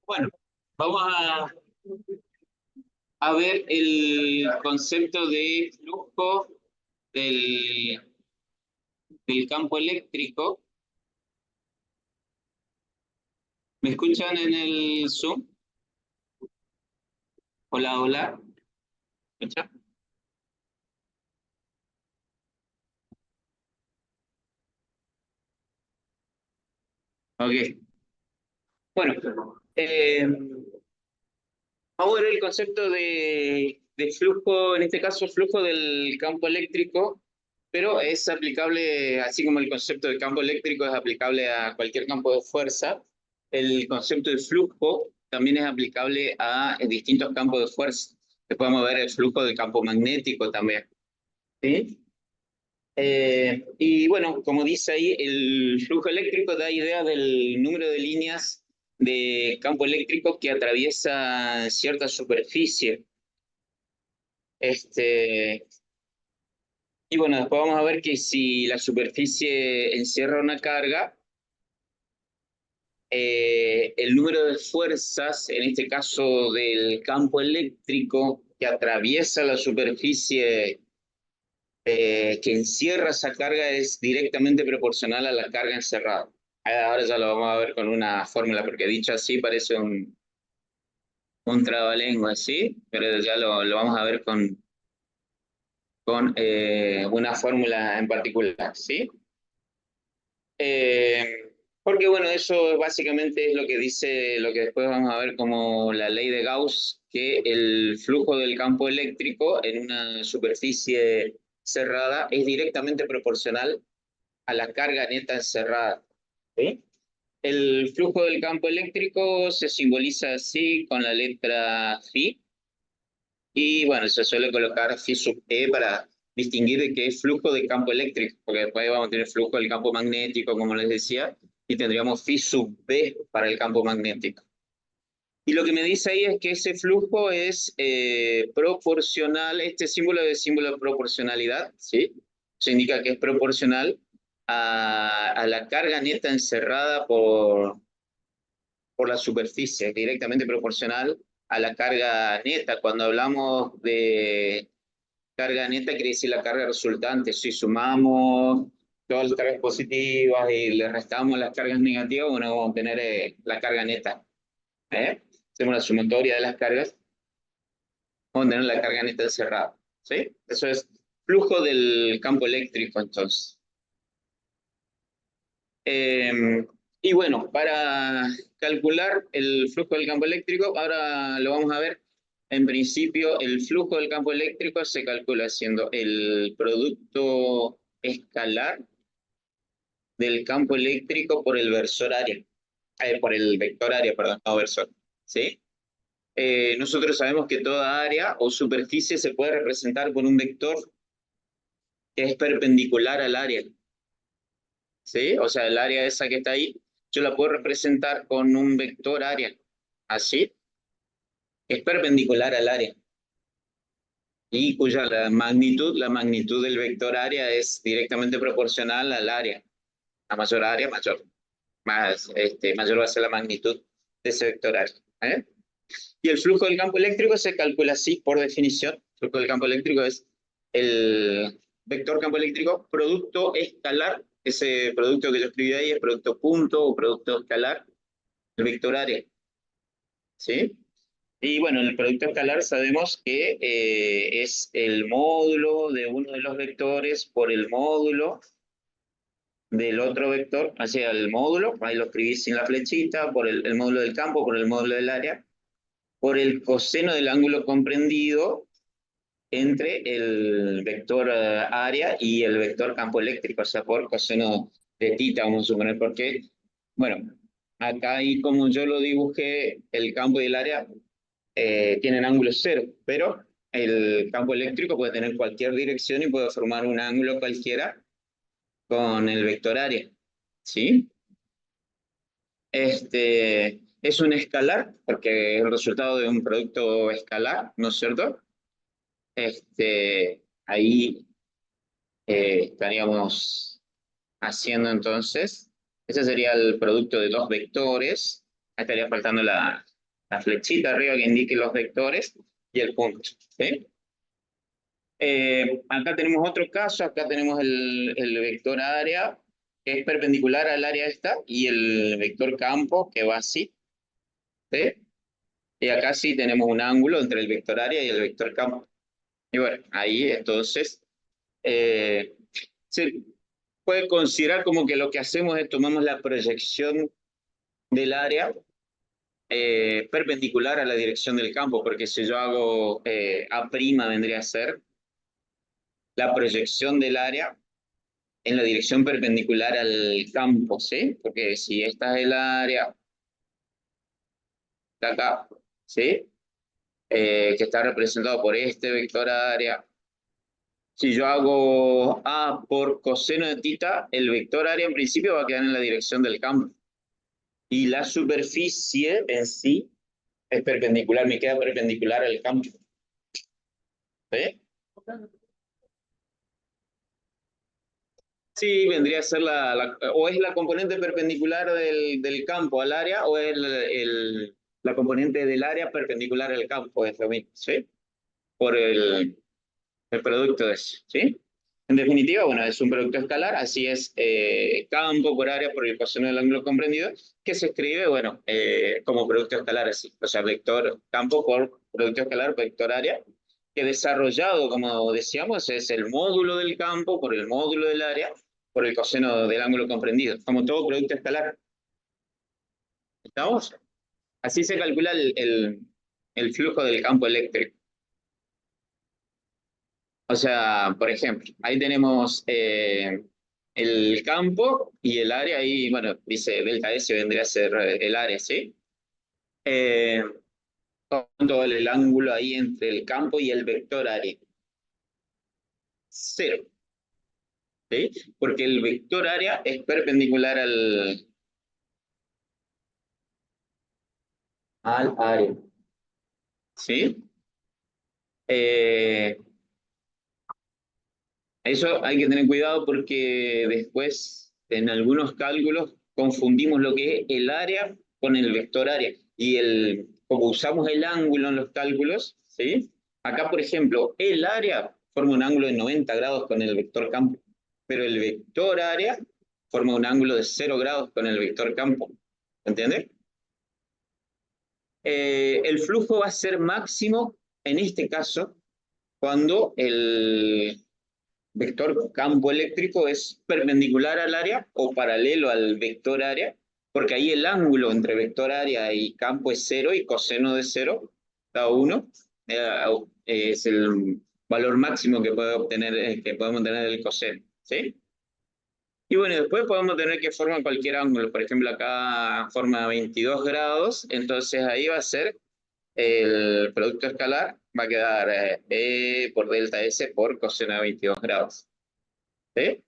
Bueno, vamos a ver el concepto de flujo del, del campo eléctrico. ¿Me escuchan en el Zoom? Hola, hola. ¿Me escuchan? Ok. Bueno, vamos a ver el concepto de flujo, en este caso flujo del campo eléctrico, pero es aplicable, así como el concepto de campo eléctrico es aplicable a cualquier campo de fuerza, el concepto de flujo también es aplicable a distintos campos de fuerza. Después podemos ver el flujo del campo magnético también. ¿Sí? Y bueno, como dice ahí, el flujo eléctrico da idea del número de líneas de campo eléctrico que atraviesa cierta superficie. Este, y bueno, después vamos a ver que si la superficie encierra una carga, el número de fuerzas, en este caso del campo eléctrico que atraviesa la superficie que encierra esa carga, es directamente proporcional a la carga encerrada. Ahora ya lo vamos a ver con una fórmula, porque dicho así parece un trabalengua, ¿sí? Pero ya lo vamos a ver con una fórmula en particular, ¿sí? Porque bueno, eso básicamente es lo que dice, lo que después vamos a ver como la ley de Gauss, que el flujo del campo eléctrico en una superficie cerrada es directamente proporcional a la carga neta encerrada, ¿sí? El flujo del campo eléctrico se simboliza así con la letra Phi, y bueno, se suele colocar Phi sub E para distinguir de qué es flujo de campo eléctrico, porque después vamos a tener flujo del campo magnético, como les decía, y tendríamos Phi sub B para el campo magnético. Y lo que me dice ahí es que ese flujo es proporcional, este símbolo es símbolo de proporcionalidad, ¿sí? Se indica que es proporcional a la carga neta encerrada por la superficie, directamente proporcional a la carga neta. Cuando hablamos de carga neta, quiere decir la carga resultante. Si sumamos todas las cargas positivas y le restamos las cargas negativas, bueno, vamos a obtener la carga neta. Hacemos la sumatoria de las cargas, vamos a tener la carga neta encerrada. ¿Sí? Eso es flujo del campo eléctrico, entonces. Y bueno, para calcular el flujo del campo eléctrico, ahora lo vamos a ver. En principio, el flujo del campo eléctrico se calcula haciendo el producto escalar del campo eléctrico por el versor área, por el vector área, perdón, no versor, ¿sí? Nosotros sabemos que toda área o superficie se puede representar por un vector que es perpendicular al área, ¿sí? O sea, el área esa que está ahí, yo la puedo representar con un vector área, así, es perpendicular al área, y cuya la magnitud del vector área es directamente proporcional al área. A mayor área, mayor va a ser la magnitud de ese vector área. ¿Eh? Y el flujo del campo eléctrico se calcula así, por definición. El flujo del campo eléctrico es el vector campo eléctrico producto escalar, ese producto que yo escribí ahí es producto punto o producto escalar, el vector área, ¿sí? Y bueno, el producto escalar sabemos que es el módulo de uno de los vectores por el módulo del otro vector hacia el módulo, ahí lo escribí sin la flechita, por el módulo del campo, por el módulo del área, por el coseno del ángulo comprendido entre el vector área y el vector campo eléctrico, o sea, por coseno de tita, vamos a suponer, porque, bueno, acá ahí como yo lo dibujé, el campo y el área tienen ángulo cero, pero el campo eléctrico puede tener cualquier dirección y puede formar un ángulo cualquiera con el vector área, ¿sí? Es un escalar, porque es el resultado de un producto escalar, ¿no es cierto? Ahí estaríamos haciendo entonces, ese sería el producto de dos vectores, ahí estaría faltando la flechita arriba que indique los vectores y el punto, ¿sí? Acá tenemos otro caso, acá tenemos el vector área, que es perpendicular al área esta, y el vector campo, que va así, ¿sí? Y acá sí tenemos un ángulo entre el vector área y el vector campo. Y bueno, ahí entonces se puede considerar como que lo que hacemos es tomamos la proyección del área perpendicular a la dirección del campo, porque si yo hago A' vendría a ser la proyección del área en la dirección perpendicular al campo, ¿sí? Porque si esta es el área de acá, ¿sí? Que está representado por este vector área. Si yo hago A por coseno de tita, el vector área en principio va a quedar en la dirección del campo. Y la superficie en sí es perpendicular, me queda perpendicular al campo. ¿Sí? Sí, vendría a ser o es la componente perpendicular del campo al área, o es la componente del área perpendicular al campo, es lo mismo, ¿sí? Por el producto de eso, ¿sí? En definitiva, bueno, es un producto escalar, así es campo por área por el coseno del ángulo comprendido, que se escribe, bueno, como producto escalar así, o sea, vector campo por producto escalar, vector área, que desarrollado, como decíamos, es el módulo del campo por el módulo del área por el coseno del ángulo comprendido, como todo producto escalar. ¿Estamos? Así se calcula el flujo del campo eléctrico. O sea, por ejemplo, ahí tenemos el campo y el área, ahí, bueno, dice delta S vendría a ser el área, ¿sí? Eh, ¿Cuánto vale el ángulo ahí entre el campo y el vector área? Cero, ¿sí? Porque el vector área es perpendicular al área, ¿sí? Eh, Eso hay que tener cuidado porque después en algunos cálculos confundimos lo que es el área con el vector área. Y como usamos el ángulo en los cálculos, ¿sí? Acá, por ejemplo, el área forma un ángulo de 90 grados con el vector campo, pero el vector área forma un ángulo de 0 grados con el vector campo. ¿Entiendes? El flujo va a ser máximo en este caso cuando el vector campo eléctrico es perpendicular al área o paralelo al vector área, porque ahí el ángulo entre vector área y campo es cero y coseno de cero, cada uno, es el valor máximo que puede obtener, que podemos tener el coseno, ¿sí? Y bueno, después podemos tener que formar cualquier ángulo, por ejemplo acá forma 22 grados, entonces ahí va a ser el producto escalar, va a quedar E por delta S por coseno de 22 grados. ¿Sí?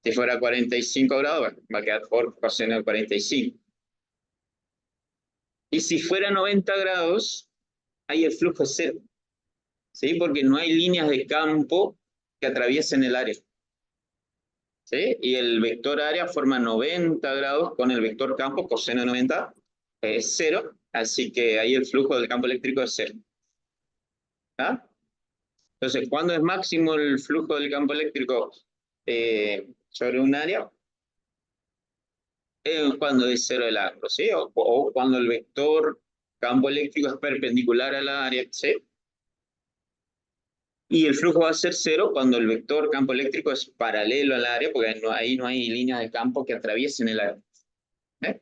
Si fuera 45 grados, va a quedar por coseno de 45. Y si fuera 90 grados, ahí el flujo es cero, ¿sí? Porque no hay líneas de campo que atraviesen el área, ¿sí? Y el vector área forma 90 grados con el vector campo, coseno de 90, es cero, así que ahí el flujo del campo eléctrico es cero. ¿Ah? Entonces, ¿cuándo es máximo el flujo del campo eléctrico sobre un área? Cuando es cero el ángulo, ¿sí? O cuando el vector campo eléctrico es perpendicular al área, ¿sí? Y el flujo va a ser cero cuando el vector campo eléctrico es paralelo al área, porque ahí no hay líneas de campo que atraviesen el área. ¿Eh?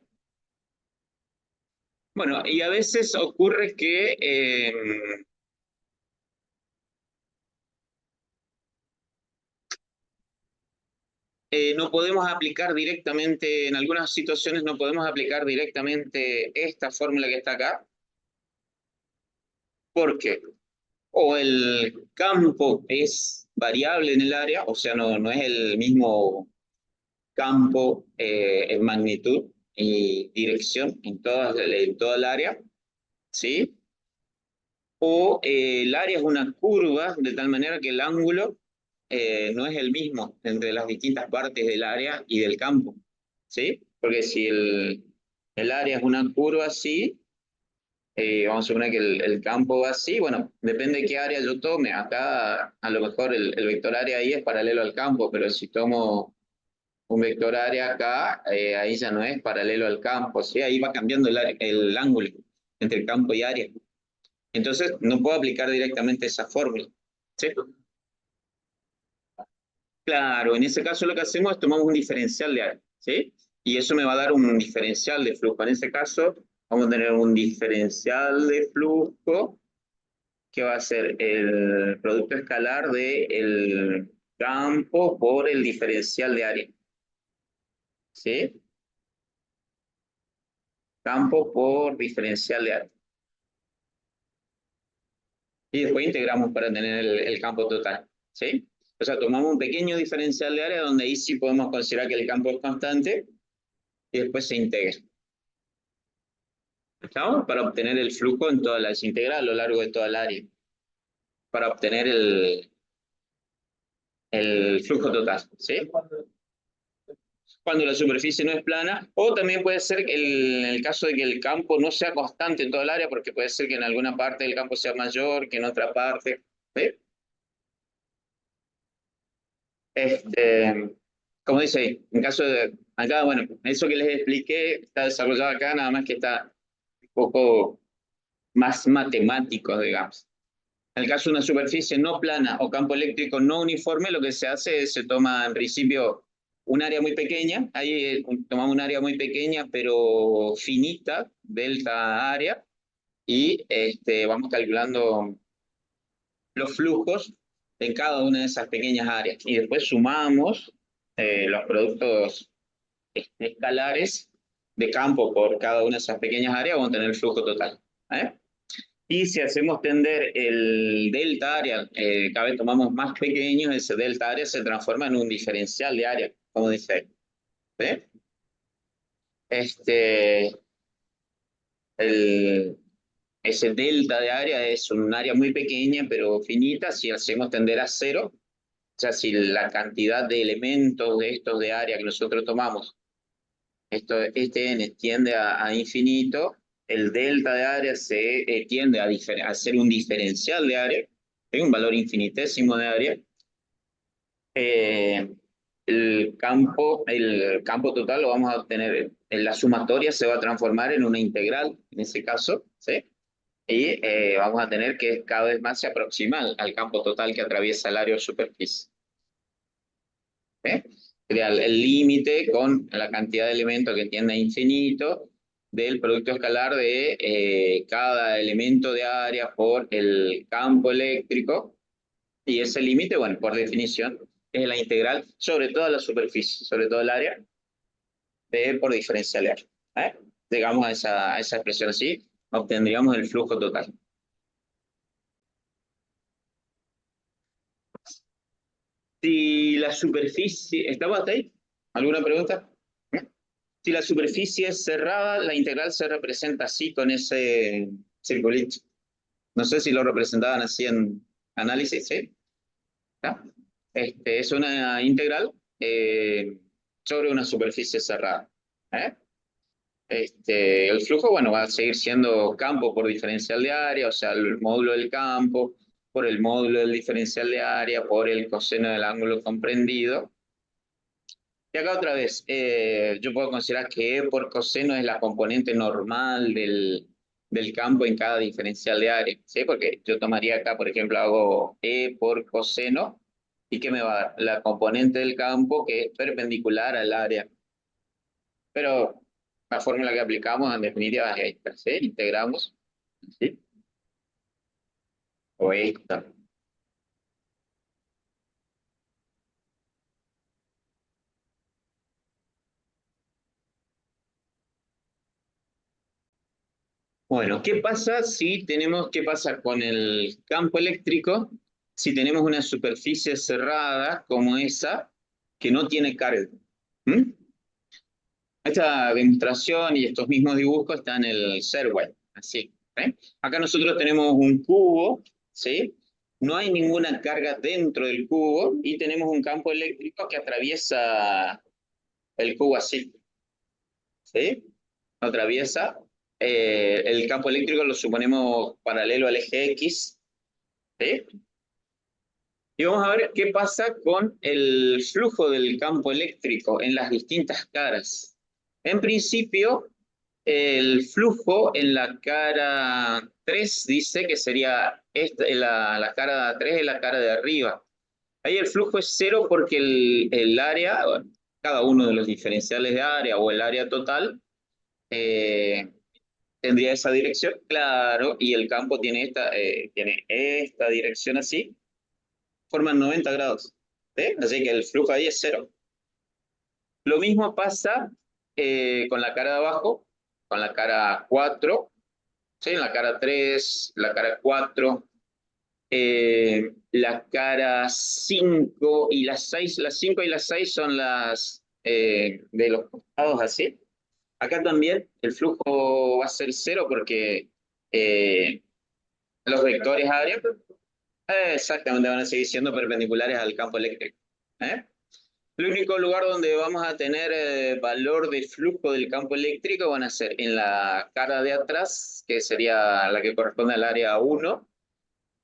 Bueno, y a veces ocurre que no podemos aplicar directamente, en algunas situaciones no podemos aplicar directamente esta fórmula que está acá. ¿Por qué? O el campo es variable en el área, o sea, no es el mismo campo en magnitud y dirección en toda el área, ¿sí? O el área es una curva de tal manera que el ángulo no es el mismo entre las distintas partes del área y del campo, ¿sí? Porque si el área es una curva así, vamos a suponer que el campo va así, bueno, depende de qué área yo tome. Acá a lo mejor el vector área ahí es paralelo al campo, pero si tomo un vector área acá, ahí ya no es paralelo al campo, ¿sí? Ahí va cambiando el ángulo entre campo y área. Entonces, no puedo aplicar directamente esa fórmula, ¿sí? Claro, en ese caso lo que hacemos es tomamos un diferencial de área, ¿sí? Y eso me va a dar un diferencial de flujo. En ese caso, vamos a tener un diferencial de flujo que va a ser el producto escalar del campo por el diferencial de área, ¿sí? Campo por diferencial de área. Y después integramos para tener el campo total, ¿sí? O sea, tomamos un pequeño diferencial de área donde ahí sí podemos considerar que el campo es constante y después se integra. ¿Estamos? Para obtener el flujo en toda la, se integra a lo largo de toda el área. Para obtener el flujo total, ¿sí? Cuando la superficie no es plana, o también puede ser que en el caso de que el campo no sea constante en toda el área, porque puede ser que en alguna parte del campo sea mayor que en otra parte, ¿sí? Este, como dice ahí, en caso de, acá, bueno, eso que les expliqué está desarrollado acá, nada más que está un poco más matemático, digamos. En el caso de una superficie no plana o campo eléctrico no uniforme, lo que se hace es se toma en principio un área muy pequeña, ahí tomamos un área muy pequeña pero finita, delta área, y vamos calculando los flujos en cada una de esas pequeñas áreas. Y después sumamos los productos escalares de campo por cada una de esas pequeñas áreas, vamos a tener el flujo total. ¿Eh? Y si hacemos tender el delta área, cada vez tomamos más pequeños, ese delta área se transforma en un diferencial de área, como dice. ¿Sí? Este, el, ese delta de área es un área muy pequeña, pero finita. Si hacemos tender a cero, o sea, si la cantidad de elementos de estos de área que nosotros tomamos, este n tiende a infinito, el delta de área se tiende a ser un diferencial de área, un valor infinitésimo de área. Eh, el campo total lo vamos a obtener, en la sumatoria se va a transformar en una integral, en ese caso, ¿sí? Y vamos a tener que cada vez más se aproxima al campo total que atraviesa el área o superficie. ¿Sí? Sería el límite con la cantidad de elementos que tiende a infinito del producto escalar de cada elemento de área por el campo eléctrico. Y ese límite, bueno, por definición, es la integral sobre toda la superficie, sobre todo el área, por diferencial de área. ¿Eh? Llegamos a esa expresión así, obtendríamos el flujo total. Si la superficie... ¿Estaba hasta ahí? ¿Alguna pregunta? Si la superficie es cerrada, la integral se representa así con ese circulito. No sé si lo representaban así en análisis, ¿sí? ¿Ya? Es una integral sobre una superficie cerrada. ¿Eh? El flujo, bueno, va a seguir siendo campo por diferencial de área, o sea, el módulo del campo por el módulo del diferencial de área por el coseno del ángulo comprendido. Y acá otra vez, yo puedo considerar que E por coseno es la componente normal del campo en cada diferencial de área, ¿sí? Porque yo tomaría acá, por ejemplo, hago E por coseno, ¿y qué me va a dar? La componente del campo que es perpendicular al área. Pero la fórmula que aplicamos en definitiva es esta, ¿sí? Integramos, ¿sí? O esta. Bueno, ¿qué pasa si tenemos, qué pasa con el campo eléctrico si tenemos una superficie cerrada como esa que no tiene carga? ¿Mm? Esta demostración y estos mismos dibujos están en el Serway, así. ¿Eh? Acá nosotros tenemos un cubo, ¿sí? No hay ninguna carga dentro del cubo y tenemos un campo eléctrico que atraviesa el cubo así, ¿sí? Atraviesa. El campo eléctrico lo suponemos paralelo al eje X, ¿sí? Y vamos a ver qué pasa con el flujo del campo eléctrico en las distintas caras. En principio, el flujo en la cara 3 dice que sería esta, la cara 3 es la cara de arriba. Ahí el flujo es cero porque el área, bueno, cada uno de los diferenciales de área o el área total, eh, tendría esa dirección, claro, y el campo tiene esta dirección así, forman 90 grados. ¿Sí? Así que el flujo ahí es cero. Lo mismo pasa con la cara de abajo, con la cara 4, ¿sí? La cara 3, la cara 4, la cara 5 y las 6. Las 5 y las 6 son las de los costados así. Acá también el flujo va a ser cero porque eh, los vectores área exactamente van a seguir siendo perpendiculares al campo eléctrico. ¿Eh? El único lugar donde vamos a tener valor de flujo del campo eléctrico van a ser en la cara de atrás, que sería la que corresponde al área 1,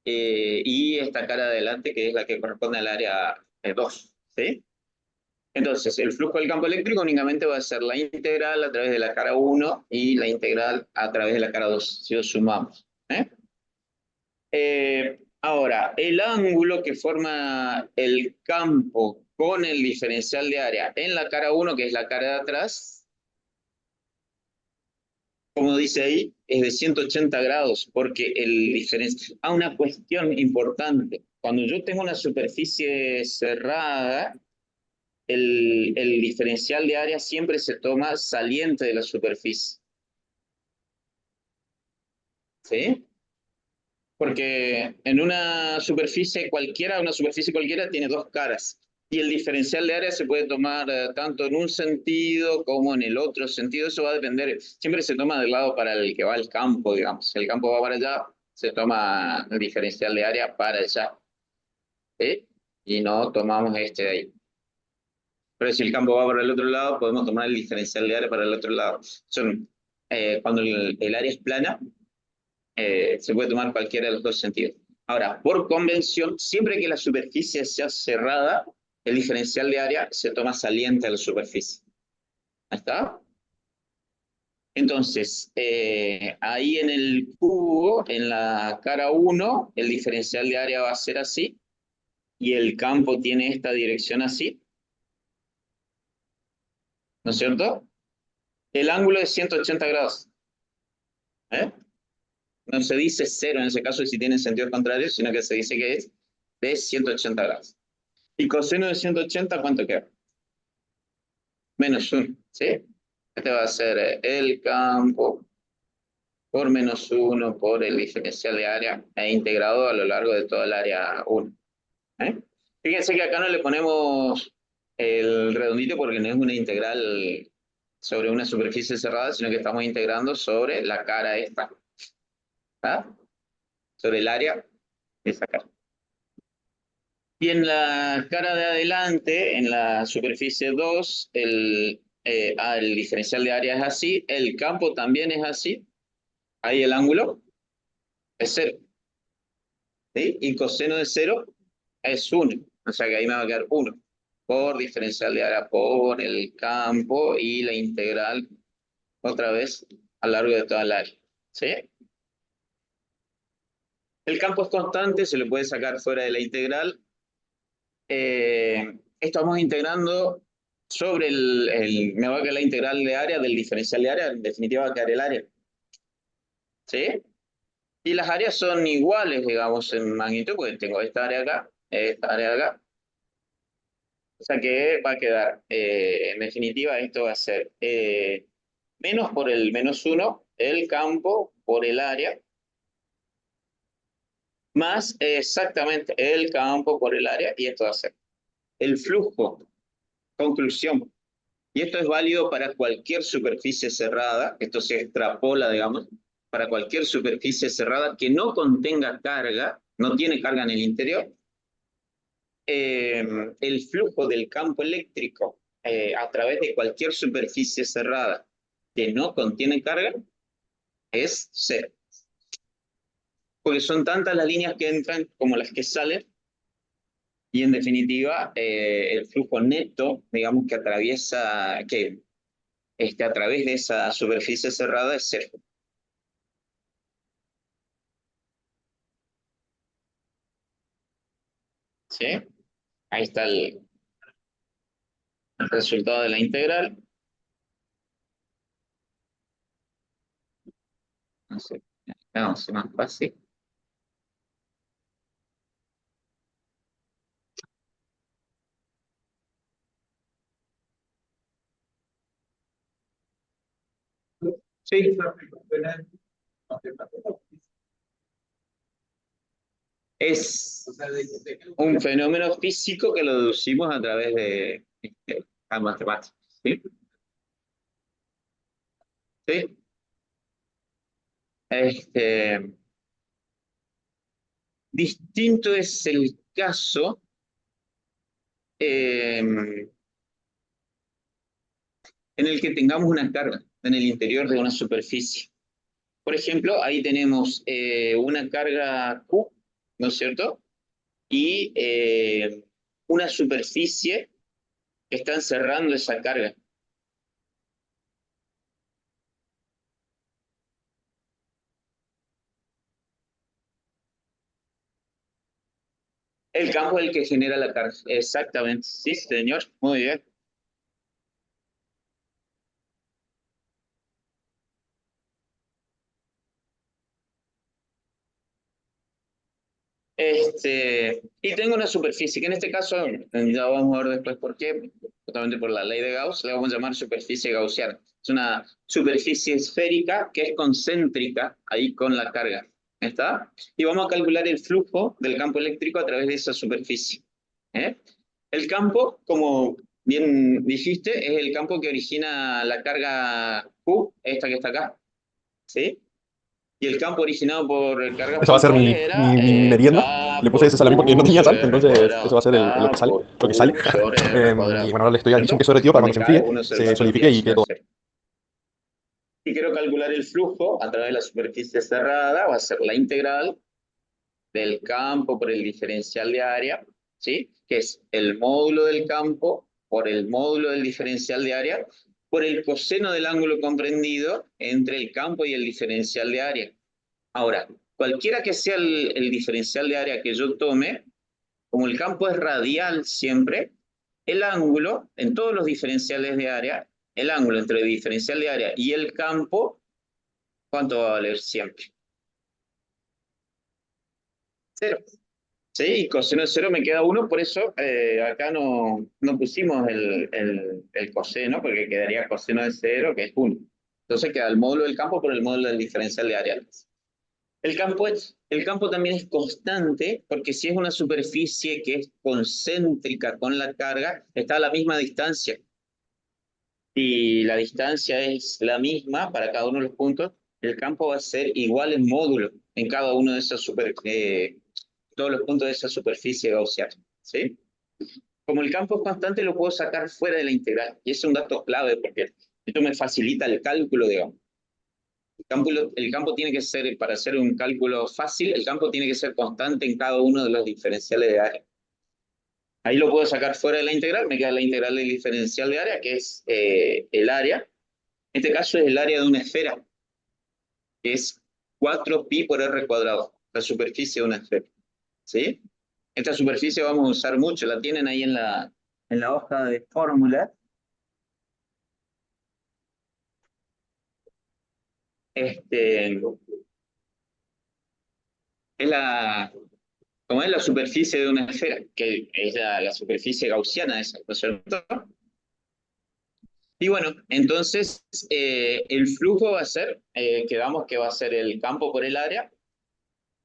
y esta cara de adelante, que es la que corresponde al área 2. ¿Sí? Entonces, el flujo del campo eléctrico únicamente va a ser la integral a través de la cara 1 y la integral a través de la cara 2, si lo sumamos. Ahora, el ángulo que forma el campo con el diferencial de área en la cara 1, que es la cara de atrás, como dice ahí, es de 180 grados, porque el diferencial... Ah, una cuestión importante. Cuando yo tengo una superficie cerrada, el diferencial de área siempre se toma saliente de la superficie. ¿Sí? Porque en una superficie cualquiera tiene dos caras. Y el diferencial de área se puede tomar tanto en un sentido como en el otro sentido. Eso va a depender, siempre se toma del lado para el que va al campo, digamos. Si el campo va para allá, se toma el diferencial de área para allá. ¿Sí? Y no tomamos este de ahí. Pero si el campo va para el otro lado, podemos tomar el diferencial de área para el otro lado. Cuando el área es plana, se puede tomar cualquiera de los dos sentidos. Ahora, por convención, siempre que la superficie sea cerrada, el diferencial de área se toma saliente a la superficie. ¿Ahí está? Entonces, ahí en el cubo, en la cara 1, el diferencial de área va a ser así, y el campo tiene esta dirección así, ¿no es cierto? El ángulo es 180 grados. ¿Eh? No se dice cero en ese caso si tiene sentido contrario, sino que se dice que es de 180 grados. ¿Y coseno de 180 cuánto queda? Menos 1, ¿sí? Este va a ser el campo por menos 1 por el diferencial de área e integrado a lo largo de toda el área 1. ¿Eh? Fíjense que acá no le ponemos el redondito porque no es una integral sobre una superficie cerrada, sino que estamos integrando sobre la cara esta. ¿Ah? Sobre el área de esa cara. Y en la cara de adelante, en la superficie 2, el diferencial de área es así, el campo también es así, ahí el ángulo es 0. ¿Sí? Y coseno de 0 es 1, o sea que ahí me va a quedar 1 por diferencial de área por el campo y la integral otra vez a lo largo de toda el área. ¿Sí? El campo es constante, se lo puede sacar fuera de la integral. Esto vamos integrando sobre me va a quedar la integral de área del diferencial de área, en definitiva va a quedar el área. ¿Sí? Y las áreas son iguales, digamos, en magnitud, porque tengo esta área acá, esta área acá. O sea que va a quedar, en definitiva, esto va a ser menos por el -1, el campo por el área, más exactamente el campo por el área, y esto va a ser el flujo. Conclusión. Y esto es válido para cualquier superficie cerrada, esto se extrapola, digamos, para cualquier superficie cerrada que no contenga carga, no tiene carga en el interior. El flujo del campo eléctrico a través de cualquier superficie cerrada que no contiene carga es cero. Porque son tantas las líneas que entran como las que salen, y en definitiva el flujo neto, digamos, que atraviesa, que a través de esa superficie cerrada es cero. ¿Sí? Ahí está el resultado de la integral. No sé, vamos a más fácil. Sí. Es un fenómeno físico que lo deducimos a través de las matemáticas. ¿Sí? ¿Sí? Distinto es el caso en el que tengamos una carga en el interior de una superficie. Por ejemplo, ahí tenemos una carga Q, ¿no es cierto? Y una superficie que está encerrando esa carga. El campo es el que genera la carga. Exactamente. Sí, señor. Muy bien. Y tengo una superficie, que en este caso, ya vamos a ver después por qué, justamente por la ley de Gauss, le vamos a llamar superficie gaussiana. Es una superficie esférica que es concéntrica ahí con la carga. ¿Está? Y vamos a calcular el flujo del campo eléctrico a través de esa superficie. ¿Eh? El campo, como bien dijiste, es el campo que origina la carga Q, esta que está acá. ¿Sí? Y el campo originado por cargas Esa va a ser puntuales era mi merienda. K Le puse por ese salami porque no Q tenía sal, sobre R entonces eso cuadrado. va a ser lo que K sale, por lo que sale. Q sobre R Y cuadrado. bueno, ahora le estoy aquí un ¿Cierto? queso derretido para Donde cuando se K es enfríe, 1 sobre se 4 pi solidifique y quede epsilon todo. 0. Si quiero calcular el flujo a través de la superficie cerrada, va a ser la integral del campo por el diferencial de área, ¿sí? Que es el módulo del campo por el módulo del diferencial de área, por el coseno del ángulo comprendido entre el campo y el diferencial de área. Ahora, cualquiera que sea el diferencial de área que yo tome, como el campo es radial siempre, el ángulo, en todos los diferenciales de área, el ángulo entre el diferencial de área y el campo, ¿cuánto va a valer siempre? Cero. Sí, y coseno de cero me queda 1, por eso acá no pusimos el coseno, porque quedaría coseno de 0, que es 1. Entonces queda el módulo del campo por el módulo del diferencial de área. El campo también es constante, porque si es una superficie que es concéntrica con la carga, está a la misma distancia. Y la distancia es la misma para cada uno de los puntos, el campo va a ser igual en módulo en cada uno de esos todos los puntos de esa superficie gaussiana. ¿Sí? Como el campo es constante, lo puedo sacar fuera de la integral. Y es un dato clave porque esto me facilita el cálculo, digamos. El campo tiene que ser, para hacer un cálculo fácil, el campo tiene que ser constante en cada uno de los diferenciales de área. Ahí lo puedo sacar fuera de la integral, me queda la integral del diferencial de área, que es el área. En este caso es el área de una esfera, que es 4pi por r cuadrado. la superficie de una esfera, ¿sí? Esta superficie vamos a usar mucho, la tienen ahí en la hoja de fórmula. Este, es la, como es la superficie de una esfera, que es la superficie gaussiana esa, ¿no es cierto? Y bueno, entonces el flujo va a ser, quedamos que va a ser el campo por el área,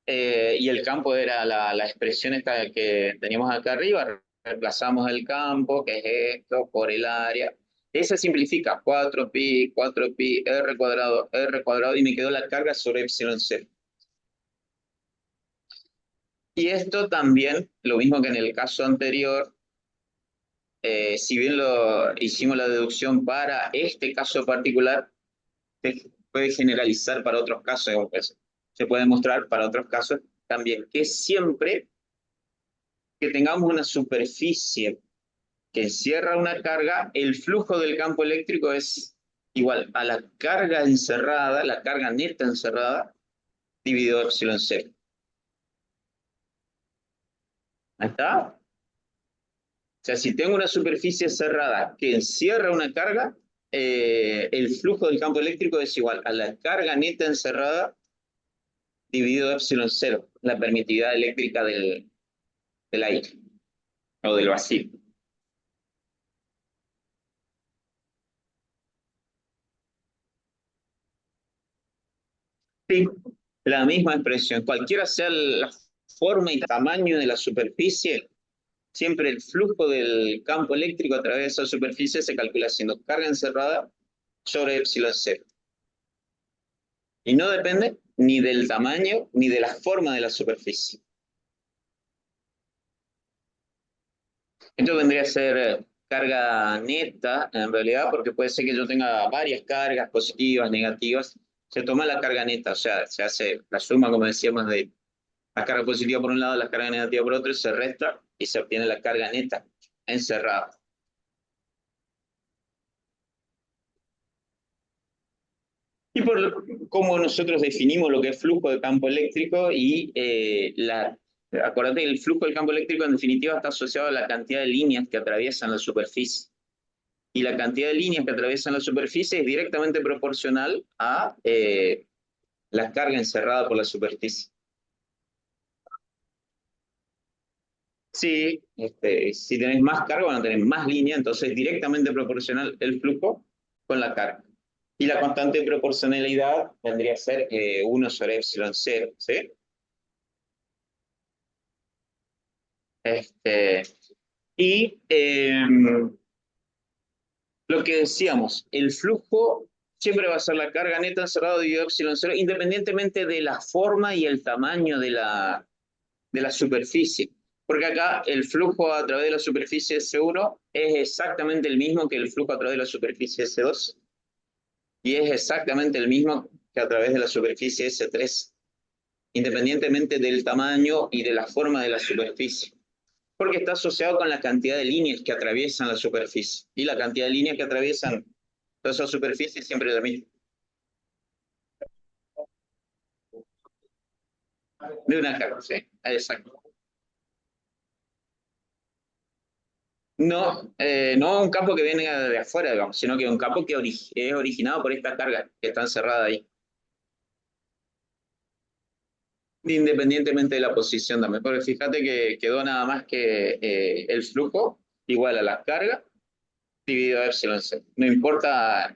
y el campo era la expresión esta que teníamos acá arriba, reemplazamos el campo, que es esto, por el área. Esa simplifica, 4pi, r cuadrado, y me quedó la carga sobre epsilon cero. Y esto también, lo mismo que en el caso anterior, si bien hicimos la deducción para este caso particular, se puede generalizar para otros casos, pues, se puede mostrar para otros casos también, que siempre que tengamos una superficie que encierra una carga, el flujo del campo eléctrico es igual a la carga encerrada, la carga neta encerrada, dividido epsilon cero. ¿Ahí está? O sea, si tengo una superficie cerrada que encierra una carga, el flujo del campo eléctrico es igual a la carga neta encerrada dividido epsilon cero, la permitividad eléctrica del aire o del vacío. Sí, la misma expresión. Cualquiera sea la forma y tamaño de la superficie, siempre el flujo del campo eléctrico a través de esa superficie se calcula haciendo carga encerrada sobre epsilon cero. Y no depende ni del tamaño ni de la forma de la superficie. Esto vendría a ser carga neta, en realidad, porque puede ser que yo tenga varias cargas positivas, negativas. Se toma la carga neta, o sea, se hace la suma, como decíamos, de la carga positiva por un lado, la carga negativa por otro, se resta y se obtiene la carga neta encerrada. Y por cómo nosotros definimos lo que es flujo de campo eléctrico y acordate que el flujo del campo eléctrico en definitiva está asociado a la cantidad de líneas que atraviesan la superficie. Y la cantidad de líneas que atraviesan la superficie es directamente proporcional a la carga encerrada por la superficie. Sí, si tenés más carga, van a tener más líneas, entonces es directamente proporcional el flujo con la carga. Y la constante de proporcionalidad vendría a ser 1 sobre epsilon cero, ¿sí? Este, y lo que decíamos, el flujo siempre va a ser la carga neta encerrada dividido epsilon cero, independientemente de la forma y el tamaño de la superficie. Porque acá el flujo a través de la superficie S1 es exactamente el mismo que el flujo a través de la superficie S2 y es exactamente el mismo que a través de la superficie S3, independientemente del tamaño y de la forma de la superficie. Porque está asociado con la cantidad de líneas que atraviesan la superficie. Y la cantidad de líneas que atraviesan toda esa superficie es siempre la misma. De una carga, sí, exacto. No, no un campo que viene de afuera, digamos, sino que un campo que es originado por esta carga que está encerrada ahí. Independientemente de la posición también. Porque fíjate que quedó nada más que el flujo igual a la carga dividido a epsilon c. No importa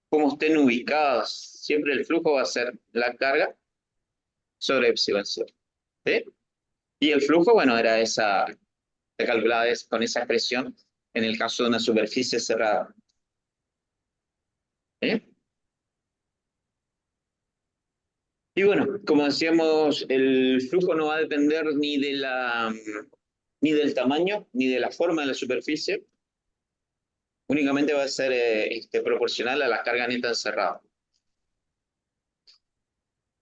cómo estén ubicados, siempre el flujo va a ser la carga sobre epsilon c. ¿Sí? Y el flujo, bueno, era se calculaba con esa expresión en el caso de una superficie cerrada. ¿Sí? Y bueno, como decíamos, el flujo no va a depender ni del tamaño, ni de la forma de la superficie, únicamente va a ser proporcional a la carga neta encerrada.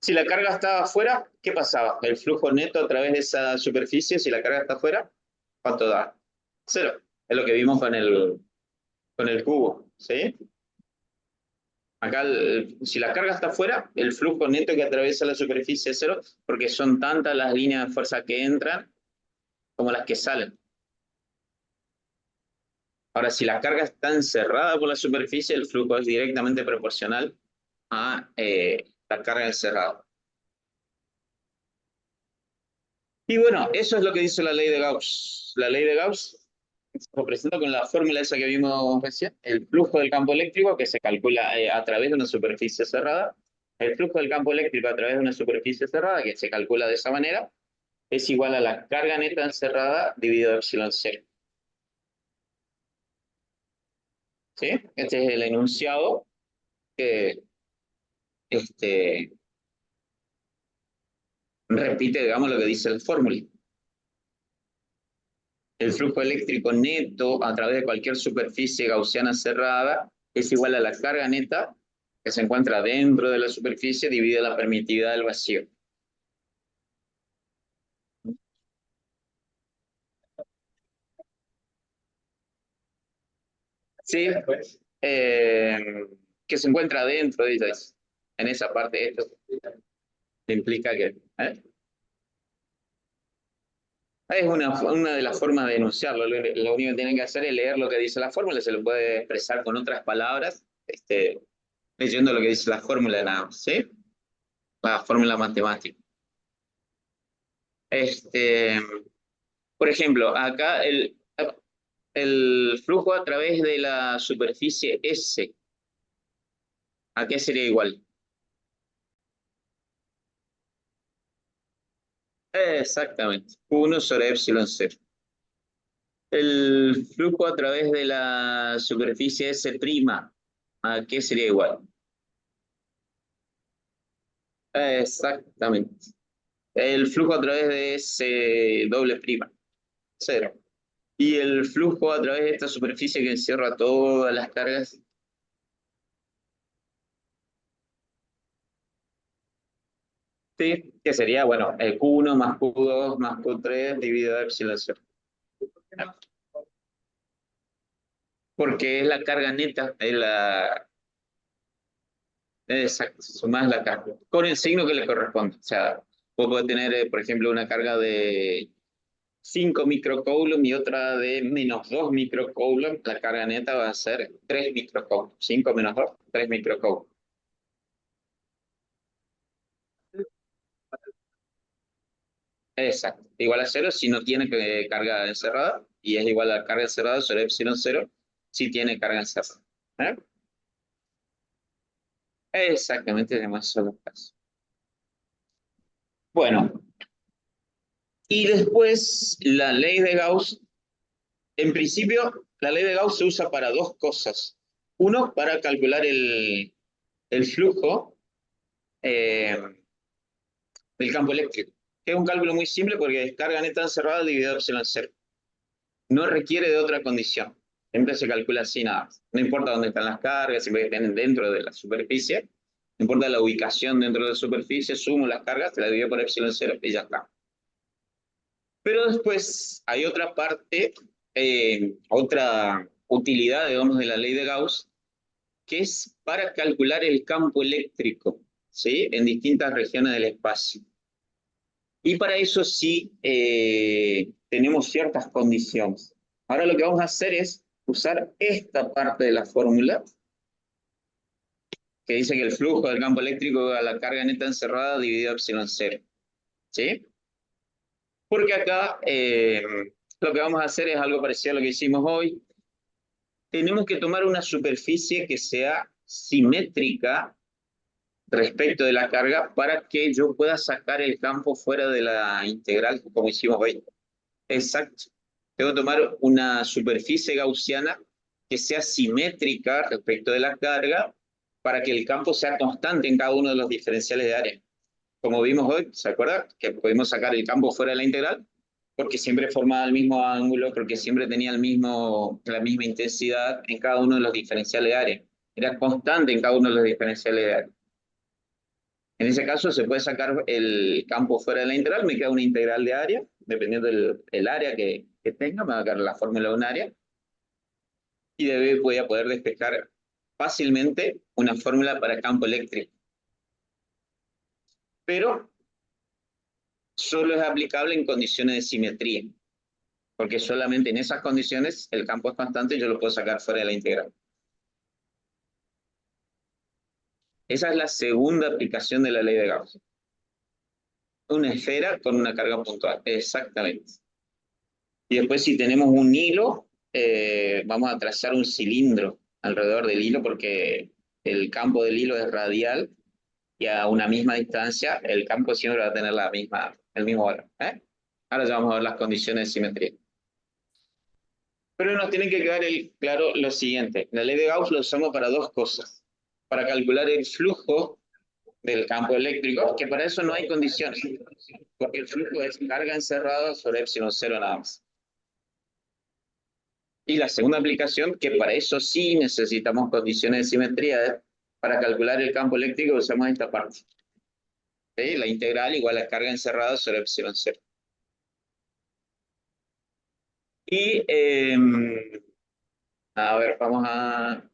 Si la carga estaba afuera, ¿qué pasaba? El flujo neto a través de esa superficie, si la carga está afuera, ¿cuánto da? Cero. Es lo que vimos con el cubo, ¿sí? Acá, si la carga está afuera, el flujo neto que atraviesa la superficie es cero, porque son tantas las líneas de fuerza que entran como las que salen. Ahora, si la carga está encerrada por la superficie, el flujo es directamente proporcional a la carga encerrada. Y bueno, eso es lo que dice la ley de Gauss. La ley de Gauss se representa con la fórmula esa que vimos recién, el flujo del campo eléctrico que se calcula a través de una superficie cerrada. El flujo del campo eléctrico a través de una superficie cerrada, que se calcula de esa manera, es igual a la carga neta encerrada dividido epsilon cero. ¿Sí? Este es el enunciado que este, repite, digamos, lo que dice la fórmula. El flujo eléctrico neto a través de cualquier superficie gaussiana cerrada es igual a la carga neta que se encuentra dentro de la superficie dividida la permitividad del vacío. Sí, eh, que se encuentra dentro de ellas. En esa parte, esto implica que... Es una de las formas de enunciarlo. Lo único que tienen que hacer es leer lo que dice la fórmula, se lo puede expresar con otras palabras, leyendo lo que dice la fórmula nada más, ¿sí? La fórmula matemática. Este, por ejemplo, acá el flujo a través de la superficie S, ¿a qué sería igual? Exactamente, 1 sobre epsilon cero. El flujo a través de la superficie S', ¿a qué sería igual? Exactamente. El flujo a través de S doble prima, cero. Y el flujo a través de esta superficie que encierra todas las cargas, sí, que sería, bueno, el Q1 más Q2 más Q3 dividido a epsilon cero. Porque es la carga neta, exacto, sumás la carga, con el signo que le corresponde. O sea, vos podés tener, por ejemplo, una carga de 5 microcoulomb y otra de menos 2 microcoulomb, la carga neta va a ser 3 microcoulomb. 5 menos 2, 3 microcoulomb. Exacto. Igual a cero si no tiene carga encerrada, y es igual a carga encerrada sobre epsilon cero si tiene carga encerrada. ¿Eh? Exactamente, además son los casos. Bueno, y después la ley de Gauss. En principio, la ley de Gauss se usa para dos cosas. Uno, para calcular el flujo eh, del campo eléctrico, que es un cálculo muy simple porque es carga neta encerrada dividida por epsilon cero. No requiere de otra condición. Siempre se calcula así nada más. No importa dónde están las cargas, siempre que estén dentro de la superficie. No importa la ubicación dentro de la superficie, sumo las cargas, se las divido por epsilon cero y ya está. Pero después hay otra parte, otra utilidad, digamos, de la ley de Gauss, que es para calcular el campo eléctrico, ¿sí? En distintas regiones del espacio. Y para eso sí tenemos ciertas condiciones. Ahora lo que vamos a hacer es usar esta parte de la fórmula, que dice que el flujo del campo eléctrico a la carga neta encerrada dividido epsilon cero, ¿sí? Porque acá lo que vamos a hacer es algo parecido a lo que hicimos hoy. Tenemos que tomar una superficie que sea simétrica respecto de la carga para que yo pueda sacar el campo fuera de la integral como hicimos hoy. Exacto. Tengo que tomar una superficie gaussiana que sea simétrica respecto de la carga para que el campo sea constante en cada uno de los diferenciales de área. Como vimos hoy, ¿se acuerdan? Que podemos sacar el campo fuera de la integral porque siempre formaba el mismo ángulo, porque siempre tenía la misma intensidad en cada uno de los diferenciales de área. Era constante en cada uno de los diferenciales de área. En ese caso se puede sacar el campo fuera de la integral, me queda una integral de área, dependiendo del área que tenga, me va a quedar la fórmula de un área, y de B voy a poder despejar fácilmente una fórmula para campo eléctrico, pero solo es aplicable en condiciones de simetría, porque solamente en esas condiciones el campo es constante y yo lo puedo sacar fuera de la integral. Esa es la segunda aplicación de la ley de Gauss. Una esfera con una carga puntual, exactamente. Y después si tenemos un hilo, vamos a trazar un cilindro alrededor del hilo porque el campo del hilo es radial y a una misma distancia el campo siempre va a tener el mismo valor. Ahora ya vamos a ver las condiciones de simetría. Pero nos tiene que quedar claro lo siguiente. La ley de Gauss la usamos para dos cosas. Para calcular el flujo del campo eléctrico, que para eso no hay condiciones, porque el flujo es carga encerrada sobre epsilon cero nada más. Y la segunda aplicación, que para eso sí necesitamos condiciones de simetría, para calcular el campo eléctrico usamos esta parte. ¿Sí? La integral igual a carga encerrada sobre epsilon cero. Y, a ver, vamos a...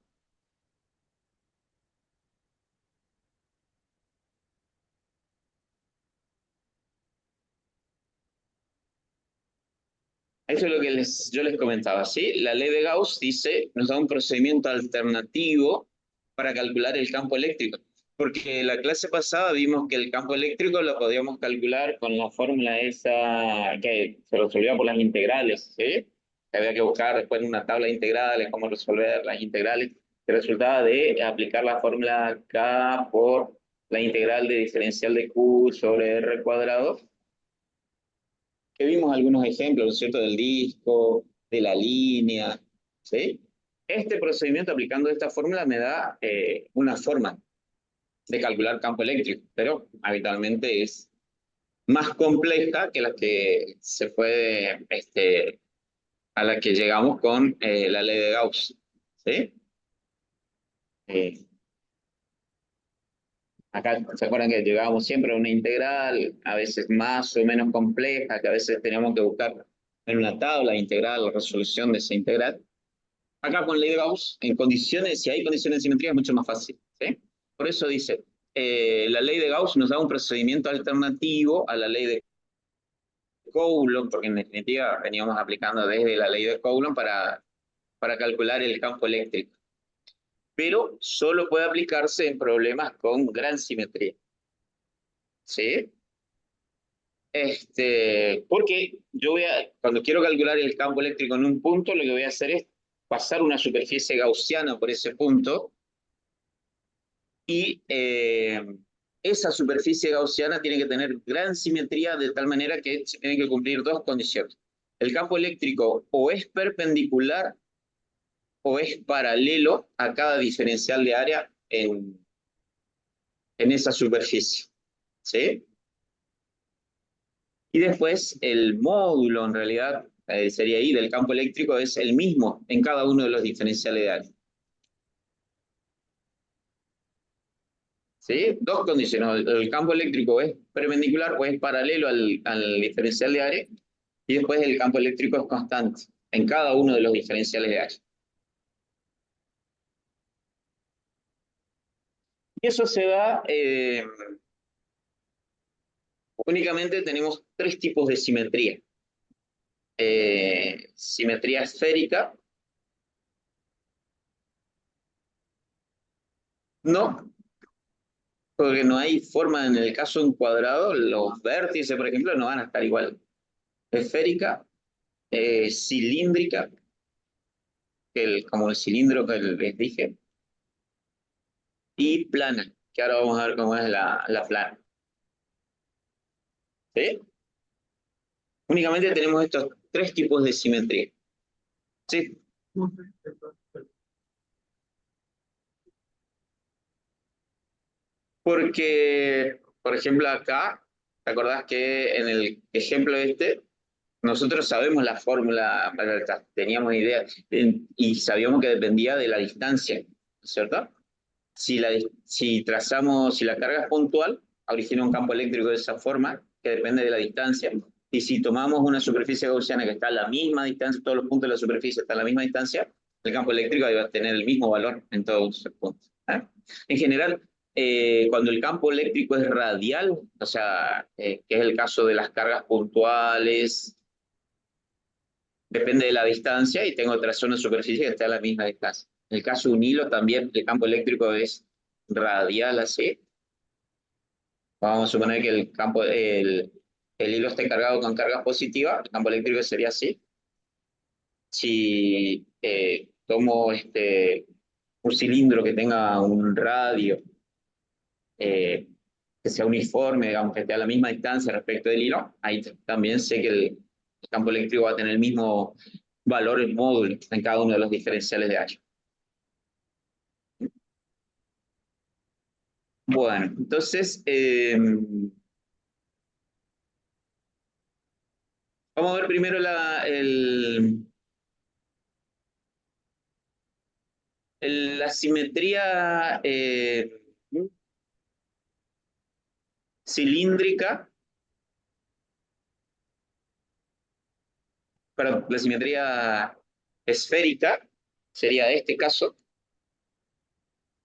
Eso es lo que yo les comentaba, ¿sí? La ley de Gauss dice, nos da un procedimiento alternativo para calcular el campo eléctrico. Porque la clase pasada vimos que el campo eléctrico lo podíamos calcular con la fórmula esa que se resolvía por las integrales, ¿sí? Que había que buscar después en una tabla de integrales cómo resolver las integrales, que resultaba de aplicar la fórmula K por la integral de diferencial de Q sobre R cuadrado, que vimos algunos ejemplos, ¿no es cierto?, del disco, de la línea, ¿sí? Este procedimiento aplicando esta fórmula me da una forma de calcular campo eléctrico, pero habitualmente es más compleja que la que se puede, a la que llegamos con la ley de Gauss, ¿sí? Eh, Acá se acuerdan que llegábamos siempre a una integral, a veces más o menos compleja, que a veces teníamos que buscar en una tabla integral la resolución de esa integral. Acá con ley de Gauss, en condiciones, si hay condiciones de simetría, es mucho más fácil, ¿sí? Por eso dice, la ley de Gauss nos da un procedimiento alternativo a la ley de Coulomb, porque en definitiva veníamos aplicando desde la ley de Coulomb para calcular el campo eléctrico. Pero solo puede aplicarse en problemas con gran simetría, ¿sí? Porque cuando quiero calcular el campo eléctrico en un punto, lo que voy a hacer es pasar una superficie gaussiana por ese punto y esa superficie gaussiana tiene que tener gran simetría de tal manera que se tienen que cumplir dos condiciones. El campo eléctrico o es perpendicular o es paralelo a cada diferencial de área en esa superficie, ¿sí? Y después el módulo, en realidad, sería ahí, del campo eléctrico, es el mismo en cada uno de los diferenciales de área. ¿Sí? Dos condiciones. El campo eléctrico es perpendicular o es paralelo al diferencial de área. Y después el campo eléctrico es constante en cada uno de los diferenciales de área. Y eso se da... únicamente tenemos tres tipos de simetría. Simetría esférica. No, porque no hay forma, en el caso de un cuadrado, los vértices, por ejemplo, no van a estar igual. Esférica, cilíndrica, como el cilindro que les dije, y plana, que ahora vamos a ver cómo es la plana. ¿Sí? Únicamente tenemos estos tres tipos de simetría. ¿Sí? Porque, por ejemplo, acá, ¿te acordás que en el ejemplo nosotros sabemos la fórmula, teníamos idea, y sabíamos que dependía de la distancia, ¿cierto? Si la carga es puntual, origina un campo eléctrico de esa forma, que depende de la distancia, y si tomamos una superficie gaussiana que está a la misma distancia, todos los puntos de la superficie están a la misma distancia, El campo eléctrico va a tener el mismo valor en todos sus puntos. En general, cuando el campo eléctrico es radial, o sea, que es el caso de las cargas puntuales, depende de la distancia y tengo otra zona de superficie que está a la misma distancia. En el caso de un hilo también el campo eléctrico es radial así. Vamos a suponer que el hilo esté cargado con cargas positivas, el campo eléctrico sería así. Si tomo un cilindro que tenga un radio eh, que sea uniforme, digamos, que esté a la misma distancia respecto del hilo, ahí también sé que el campo eléctrico va a tener el mismo valor en módulo en cada uno de los diferenciales de H. Bueno, entonces, vamos a ver primero la simetría cilíndrica, perdón, la simetría esférica, sería este caso,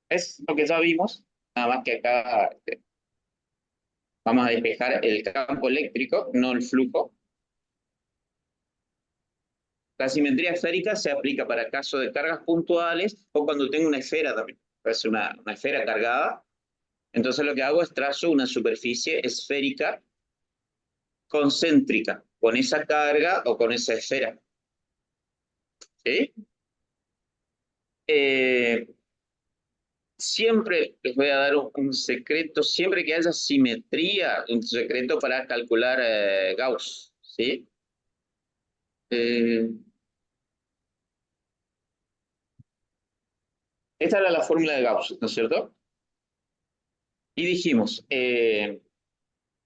es lo que ya vimos, nada más que acá vamos a despejar el campo eléctrico, no el flujo. La simetría esférica se aplica para casos de cargas puntuales o cuando tengo una esfera también. Puede ser una esfera cargada. Entonces lo que hago es trazo una superficie esférica concéntrica con esa carga o con esa esfera. ¿Sí? Eh, Siempre les voy a dar un secreto, siempre que haya simetría, un secreto para calcular Gauss. ¿Sí? Eh, Esta era la fórmula de Gauss, ¿no es cierto? Y dijimos,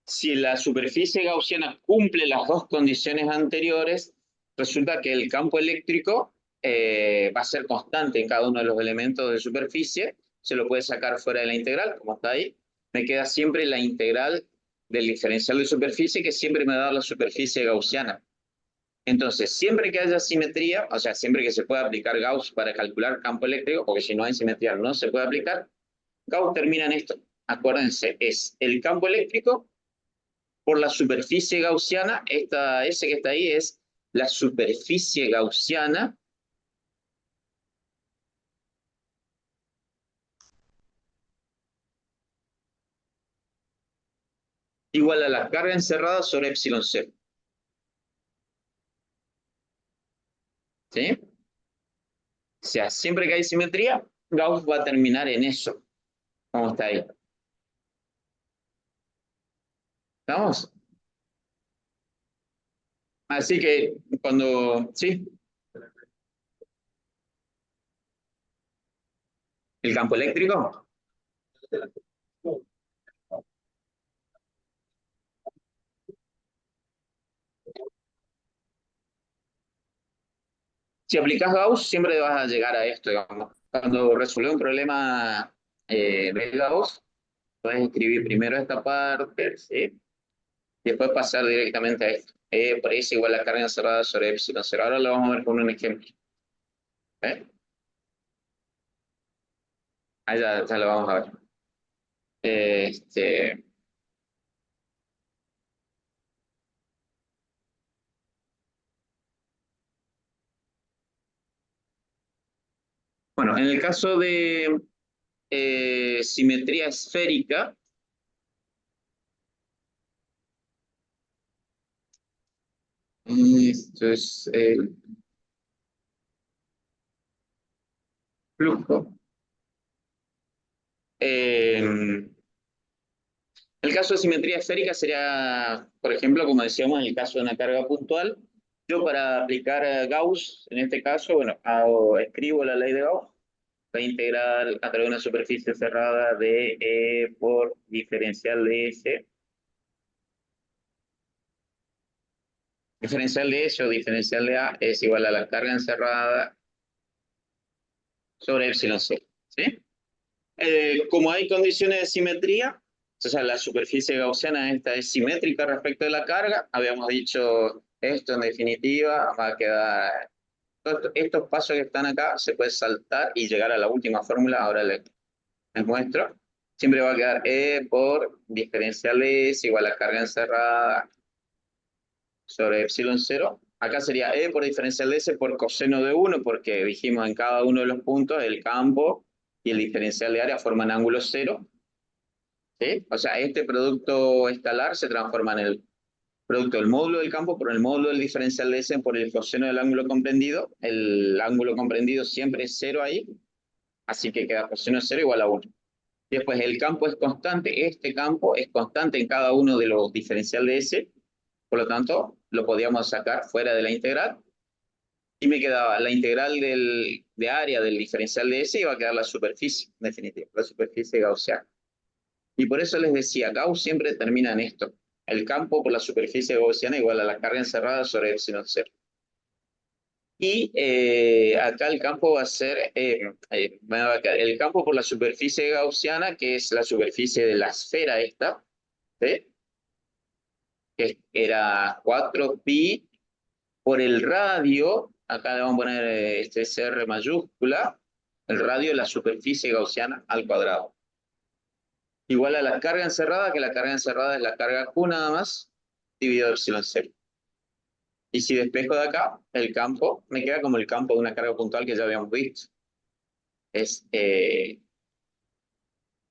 si la superficie gaussiana cumple las dos condiciones anteriores, resulta que el campo eléctrico va a ser constante en cada uno de los elementos de superficie, se lo puede sacar fuera de la integral, como está ahí, me queda siempre la integral del diferencial de superficie, que siempre me da la superficie gaussiana. Entonces, siempre que haya simetría, o sea, siempre que se pueda aplicar Gauss para calcular campo eléctrico, porque si no hay simetría no se puede aplicar, Gauss termina en esto. Acuérdense, es el campo eléctrico por la superficie gaussiana, ese que está ahí es la superficie gaussiana igual a la carga encerrada sobre epsilon cero. ¿Sí? O sea, siempre que hay simetría, Gauss va a terminar en eso. ¿Cómo está ahí? ¿Estamos? Así que cuando, sí, el campo eléctrico, si aplicas Gauss, siempre vas a llegar a esto, digamos. Cuando resuelves un problema de Gauss, puedes escribir primero esta parte, ¿sí? Y después pasar directamente a esto. Por ahí es igual la carga encerrada sobre epsilon cero. Ahora lo vamos a ver con un ejemplo. ¿Eh? Ahí ya lo vamos a ver. Este, bueno, en el caso de simetría esférica, esto es el flujo. El caso de simetría esférica sería, por ejemplo, como decíamos, en el caso de una carga puntual. Yo para aplicar Gauss, en este caso, bueno, escribo la ley de Gauss. Va a integrar a través de una superficie cerrada de E por diferencial de S. Diferencial de S o diferencial de A es igual a la carga encerrada sobre epsilon C. ¿Sí? Como hay condiciones de simetría, o sea, la superficie gaussiana esta es simétrica respecto de la carga. Habíamos dicho esto en definitiva va a quedar Estos pasos que están acá se puede saltar y llegar a la última fórmula. Ahora les muestro. Siempre va a quedar E por diferencial de S igual a carga encerrada sobre epsilon 0. Acá sería E por diferencial de S por coseno de 1, porque dijimos en cada uno de los puntos el campo y el diferencial de área forman ángulo 0. ¿Sí? O sea, este producto escalar se transforma en el producto del módulo del campo por el módulo del diferencial de S por el coseno del ángulo comprendido. El ángulo comprendido siempre es 0 ahí, así que queda coseno de 0 igual a 1. Después el campo es constante, este campo es constante en cada uno de los diferenciales de S, por lo tanto lo podíamos sacar fuera de la integral, y me quedaba la integral de área del diferencial de S y va a quedar la superficie, en definitiva, la superficie gaussiana. Y por eso les decía, Gauss siempre termina en esto, el campo por la superficie gaussiana igual a la carga encerrada sobre epsilon 0. Y acá el campo va a ser, el campo por la superficie gaussiana, que es la superficie de la esfera esta, ¿sí? Que era 4pi por el radio, acá le vamos a poner este CR mayúscula, el radio de la superficie gaussiana al cuadrado. Igual a la carga encerrada, que la carga encerrada es la carga Q nada más, dividido epsilon 0. Y si despejo de acá, el campo me queda como el campo de una carga puntual que ya habíamos visto. Es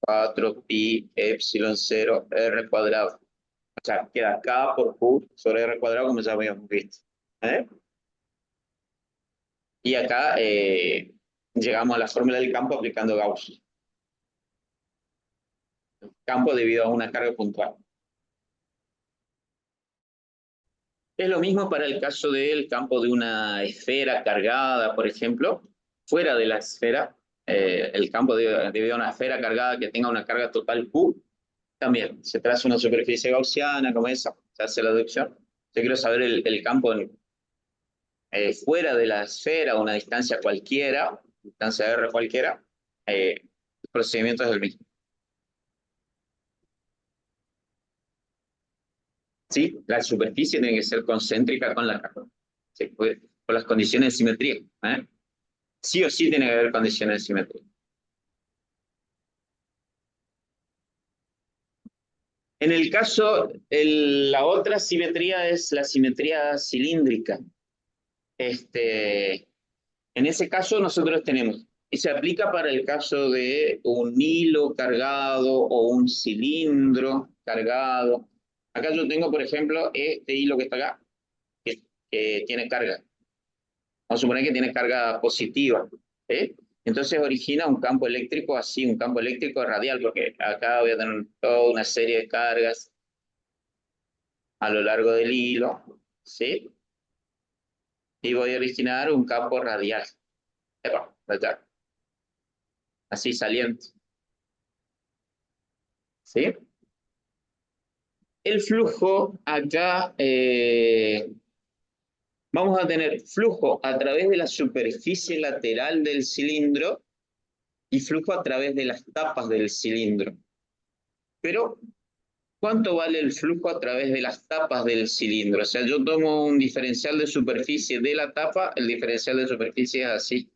4pi epsilon 0 r cuadrado. O sea, queda K por Q sobre r cuadrado como ya habíamos visto. ¿Eh? Y acá llegamos a la fórmula del campo aplicando Gauss. Campo debido a una carga puntual. Es lo mismo para el caso del campo de una esfera cargada, por ejemplo. Fuera de la esfera, el campo debido a una esfera cargada que tenga una carga total Q, también se traza una superficie gaussiana como esa, se hace la deducción. Yo quiero saber el campo fuera de la esfera, una distancia cualquiera, distancia R cualquiera, el procedimiento es el mismo. ¿Sí? La superficie tiene que ser concéntrica con la carga. ¿Sí? Por las condiciones de simetría. ¿Eh? Sí o sí tiene que haber condiciones de simetría. En el caso, la otra simetría es la simetría cilíndrica. En ese caso nosotros tenemos, y se aplica para el caso de un hilo cargado o un cilindro cargado. Acá yo tengo, por ejemplo, este hilo que está acá, que tiene carga. Vamos a suponer que tiene carga positiva. ¿Sí? Entonces origina un campo eléctrico así, un campo eléctrico radial, porque acá voy a tener toda una serie de cargas a lo largo del hilo, ¿sí? Y voy a originar un campo radial. Epa, así saliente. ¿Sí? El flujo acá, vamos a tener flujo a través de la superficie lateral del cilindro y flujo a través de las tapas del cilindro. Pero, ¿cuánto vale el flujo a través de las tapas del cilindro? O sea, yo tomo un diferencial de superficie de la tapa, el diferencial de superficie es así.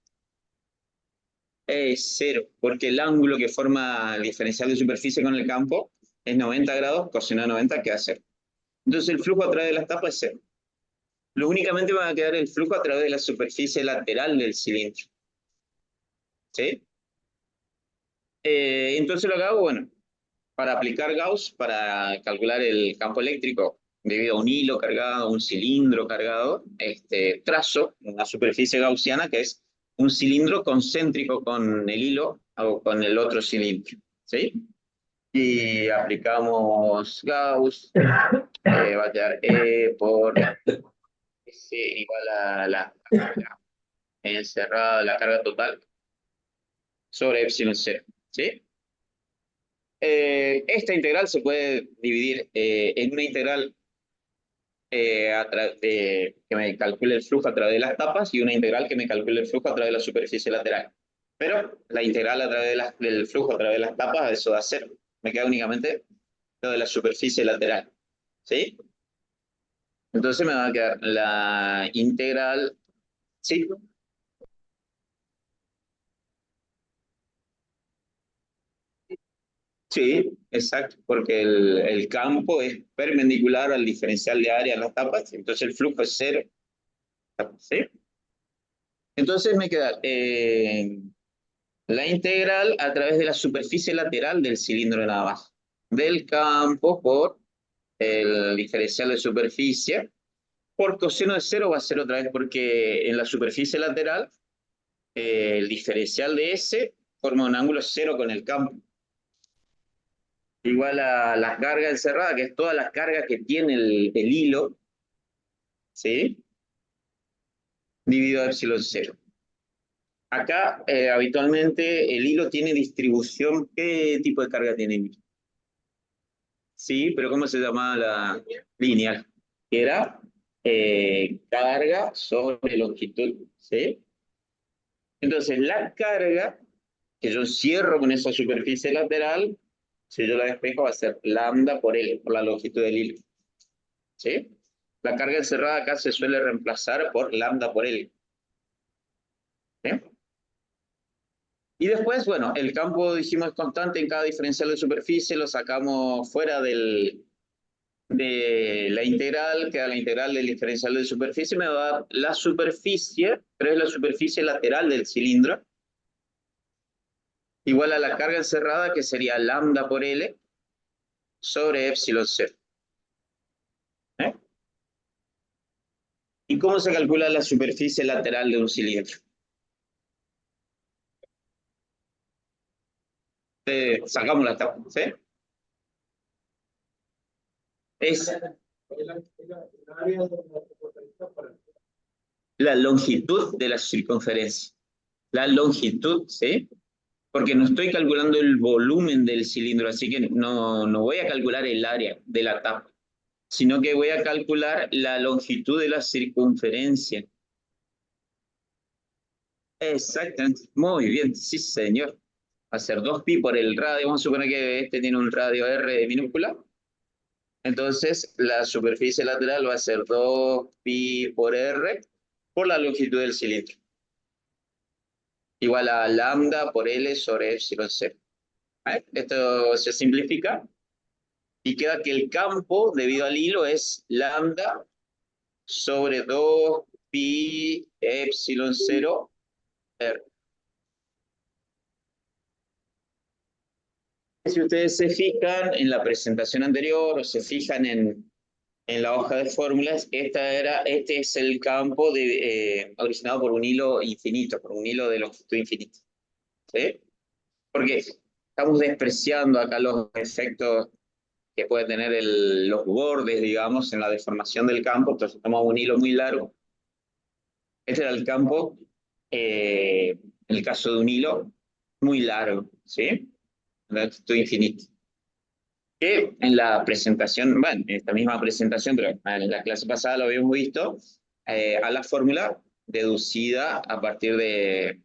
Es 0, porque el ángulo que forma el diferencial de superficie con el campo es 90 grados, coseno de 90 queda 0. Entonces el flujo a través de las tapas es 0. Lo únicamente va a quedar el flujo a través de la superficie lateral del cilindro. ¿Sí? Entonces lo que hago, bueno, para aplicar Gauss, para calcular el campo eléctrico debido a un hilo cargado, un cilindro cargado, trazo una superficie gaussiana que es un cilindro concéntrico con el hilo o con el otro cilindro. ¿Sí? Y aplicamos Gauss, va a quedar E por S igual a la carga encerrada, la carga total, sobre epsilon 0. ¿Sí? Esta integral se puede dividir en una integral que me calcule el flujo a través de las tapas y una integral que me calcule el flujo a través de la superficie lateral. Pero la integral a través del flujo a través de las tapas, eso da 0. Me queda únicamente lo de la superficie lateral. ¿Sí? Entonces me va a quedar la integral Sí, sí, exacto, porque el campo es perpendicular al diferencial de área en las tapas, entonces el flujo es cero. ¿Sí? Entonces me queda la integral a través de la superficie lateral del cilindro de navaja, del campo por el diferencial de superficie, por coseno de cero va a ser otra vez porque en la superficie lateral el diferencial de S forma un ángulo cero con el campo, igual a la carga encerrada, que es toda la carga que tiene el hilo, ¿sí? Dividido a epsilon cero. Acá, habitualmente, el hilo tiene distribución. ¿Qué tipo de carga tiene el hilo? Sí, pero ¿cómo se llamaba la lineal? Que era carga sobre longitud, ¿sí? Entonces, la carga que yo cierro con esa superficie lateral, si yo la despejo, va a ser lambda por L, por la longitud del hilo, ¿sí? La carga encerrada acá se suele reemplazar por lambda por L, ¿sí? Y después, bueno, el campo, dijimos, es constante en cada diferencial de superficie, lo sacamos fuera de la integral, queda la integral del diferencial de superficie, me va a dar la superficie, pero es la superficie lateral del cilindro, igual a la carga encerrada, que sería lambda por L, sobre epsilon cero. ¿Eh? ¿Y cómo se calcula la superficie lateral de un cilindro? Sacamos la tabla, ¿sí? Es la longitud de la circunferencia. La longitud, ¿sí? Porque no estoy calculando el volumen del cilindro, así que no voy a calcular el área de la tapa, sino que voy a calcular la longitud de la circunferencia. Exactamente, muy bien, sí señor. Va a ser 2pi por el radio, vamos a suponer que este tiene un radio R de minúscula, entonces la superficie lateral va a ser 2pi por R por la longitud del cilindro, igual a lambda por L sobre epsilon cero. Esto se simplifica y queda que el campo debido al hilo es lambda sobre 2pi epsilon cero R. Si ustedes se fijan en la presentación anterior o se fijan en la hoja de fórmulas, este es el campo originado por un hilo infinito, por un hilo de longitud infinita. ¿Sí? Porque estamos despreciando acá los efectos que puede tener los bordes, digamos, en la deformación del campo. Entonces tomamos un hilo muy largo. Este era el campo, en el caso de un hilo muy largo, ¿sí? La longitud infinita. Que en la presentación, bueno, en esta misma presentación, pero en la clase pasada lo habíamos visto, a la fórmula deducida a partir de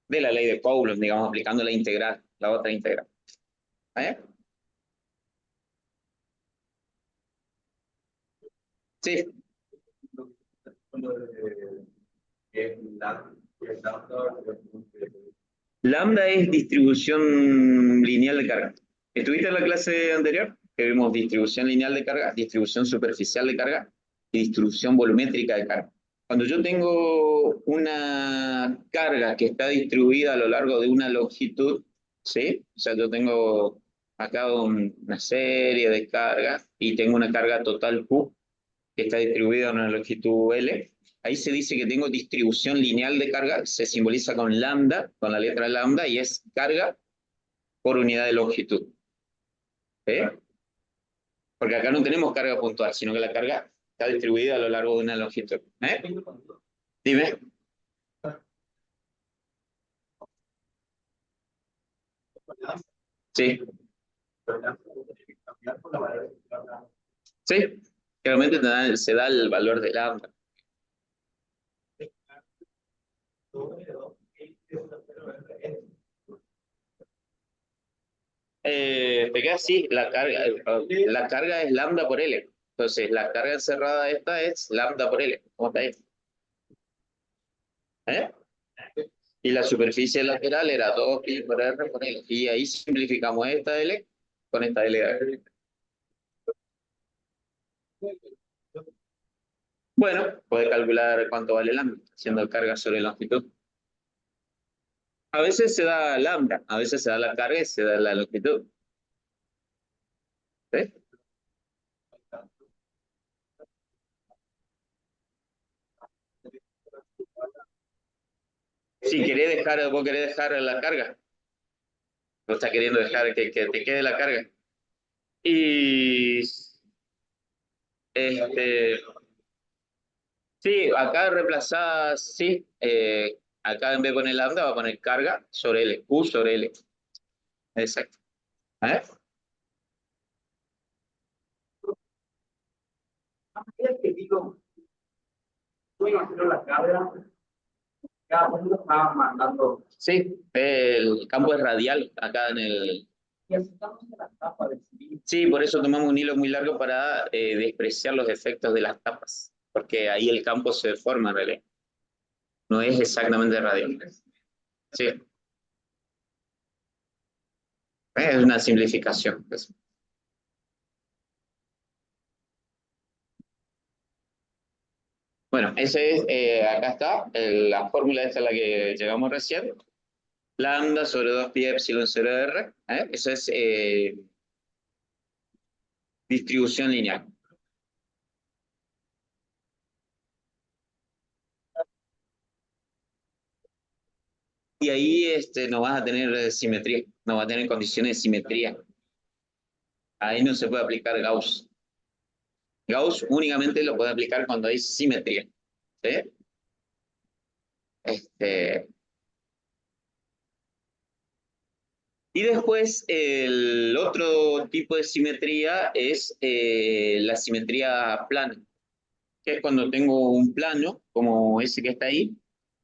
la ley de Coulomb, digamos, aplicando la integral, la otra integral. ¿Eh? Sí. Lambda es distribución lineal de carga. ¿Estuviste en la clase anterior? Que vimos distribución lineal de carga, distribución superficial de carga y distribución volumétrica de carga. Cuando yo tengo una carga que está distribuida a lo largo de una longitud, ¿sí? O sea, yo tengo acá una serie de cargas y tengo una carga total Q que está distribuida en una longitud L. Ahí se dice que tengo distribución lineal de carga, se simboliza con lambda, con la letra lambda, y es carga por unidad de longitud. ¿Eh? Porque acá no tenemos carga puntual, sino que la carga está distribuida a lo largo de una longitud. ¿Eh? Dime. Sí. Sí. Realmente se da el valor de lambda. Te queda así, la carga es lambda por L. Entonces, la carga encerrada esta es lambda por L. ¿Cómo está ahí? Y la superficie lateral era 2 pi por R por L. Y ahí simplificamos esta L con esta L. Bueno, puede calcular cuánto vale lambda, haciendo carga sobre longitud. A veces se da lambda, a veces se da la carga y se da la longitud. ¿Sí? Si querés dejar, vos querés dejar la carga, no estás queriendo dejar que te quede la carga. Y este, sí, acá reemplazás, sí, acá en vez de poner lambda va a poner carga sobre L, Q sobre L. Exacto. ¿Eh? Es que digo, tú imagino la carga, cada uno estaba mandando. Sí, el campo es radial acá en el... Y así estamos en la etapa de civil. Sí, por eso tomamos un hilo muy largo para despreciar los efectos de las tapas, porque ahí el campo se deforma en realidad. No es exactamente radial. Sí, es una simplificación. Pues. Bueno, ese es, acá está, la fórmula esta a la que llegamos recién. Lambda sobre 2 pi epsilon 0 r. Eso es distribución lineal. Y ahí no vas a tener simetría, no va a tener condiciones de simetría. Ahí no se puede aplicar Gauss. Gauss únicamente lo puede aplicar cuando hay simetría. ¿Sí? Este, y después el otro tipo de simetría es la simetría plana, que es cuando tengo un plano, como ese que está ahí,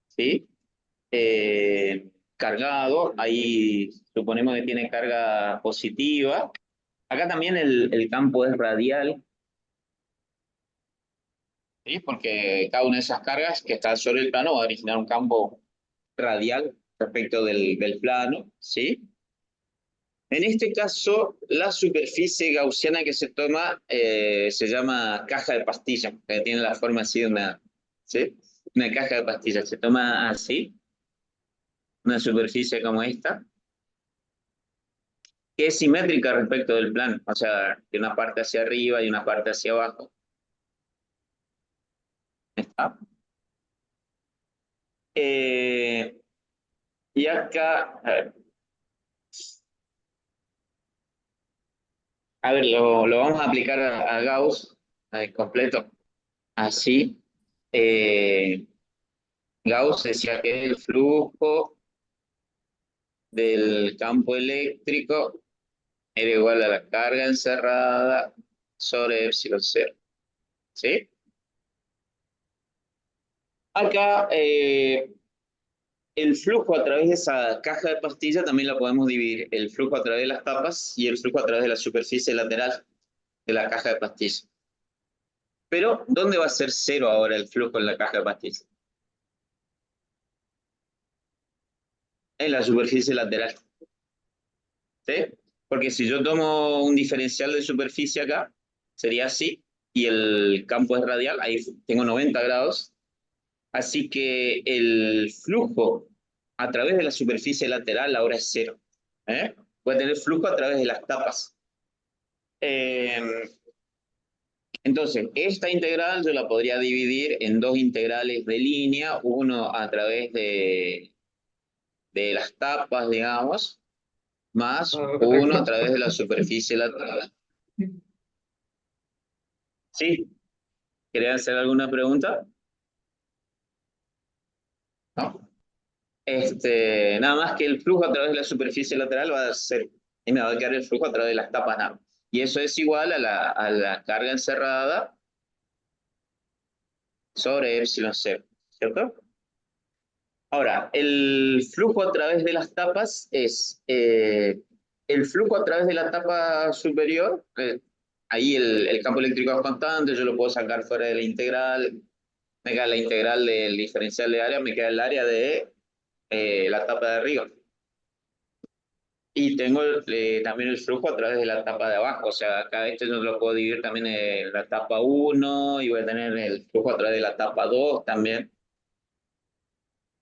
¿sí? Cargado, ahí suponemos que tiene carga positiva. Acá también el campo es radial, ¿sí? Porque cada una de esas cargas que están sobre el plano va a originar un campo radial respecto del plano, ¿sí? En este caso, la superficie gaussiana que se toma se llama caja de pastillas, que tiene la forma así de una, ¿sí? Una caja de pastillas. Se toma así, una superficie como esta, que es simétrica respecto del plano, o sea, de una parte hacia arriba y una parte hacia abajo. ¿Está? Eh, y acá, a ver, lo vamos a aplicar a Gauss completo, así. Eh, Gauss decía que el flujo del campo eléctrico era igual a la carga encerrada sobre epsilon cero. ¿Sí? Acá el flujo a través de esa caja de pastilla también la podemos dividir. El flujo a través de las tapas y el flujo a través de la superficie lateral de la caja de pastilla. Pero, ¿dónde va a ser cero ahora el flujo en la caja de pastilla? En la superficie lateral. ¿Sí? Porque si yo tomo un diferencial de superficie acá, sería así, y el campo es radial, ahí tengo 90 grados, así que el flujo a través de la superficie lateral ahora es cero. Voy a tener flujo a través de las tapas. Eh, entonces, esta integral yo la podría dividir en dos integrales de línea, uno a través de las tapas, digamos, más uno a través de la superficie lateral. ¿Sí? ¿Quería hacer alguna pregunta? ¿No? Nada más que el flujo a través de la superficie lateral va a ser, y me va a quedar el flujo a través de las tapas nada más. Y eso es igual a la carga encerrada sobre epsilon cero, ¿cierto? Ahora, el flujo a través de las tapas es el flujo a través de la tapa superior, ahí el campo eléctrico es constante, yo lo puedo sacar fuera de la integral, me queda la integral del diferencial de área, me queda el área de la tapa de arriba. Y tengo también el flujo a través de la tapa de abajo. O sea, acá este yo lo puedo dividir también en la tapa 1 y voy a tener el flujo a través de la tapa 2 también.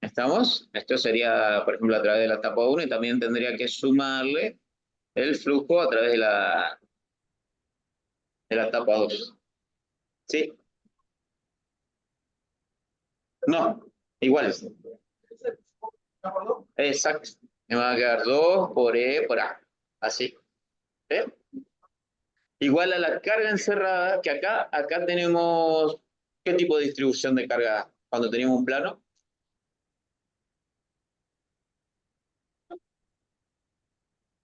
¿Estamos? Esto sería, por ejemplo, a través de la tapa 1 y también tendría que sumarle el flujo a través de la tapa 2. ¿Sí? No, iguales. Exacto. Me va a quedar 2 por E por A. Así. ¿Eh? Igual a la carga encerrada, que acá tenemos, ¿qué tipo de distribución de carga cuando tenemos un plano?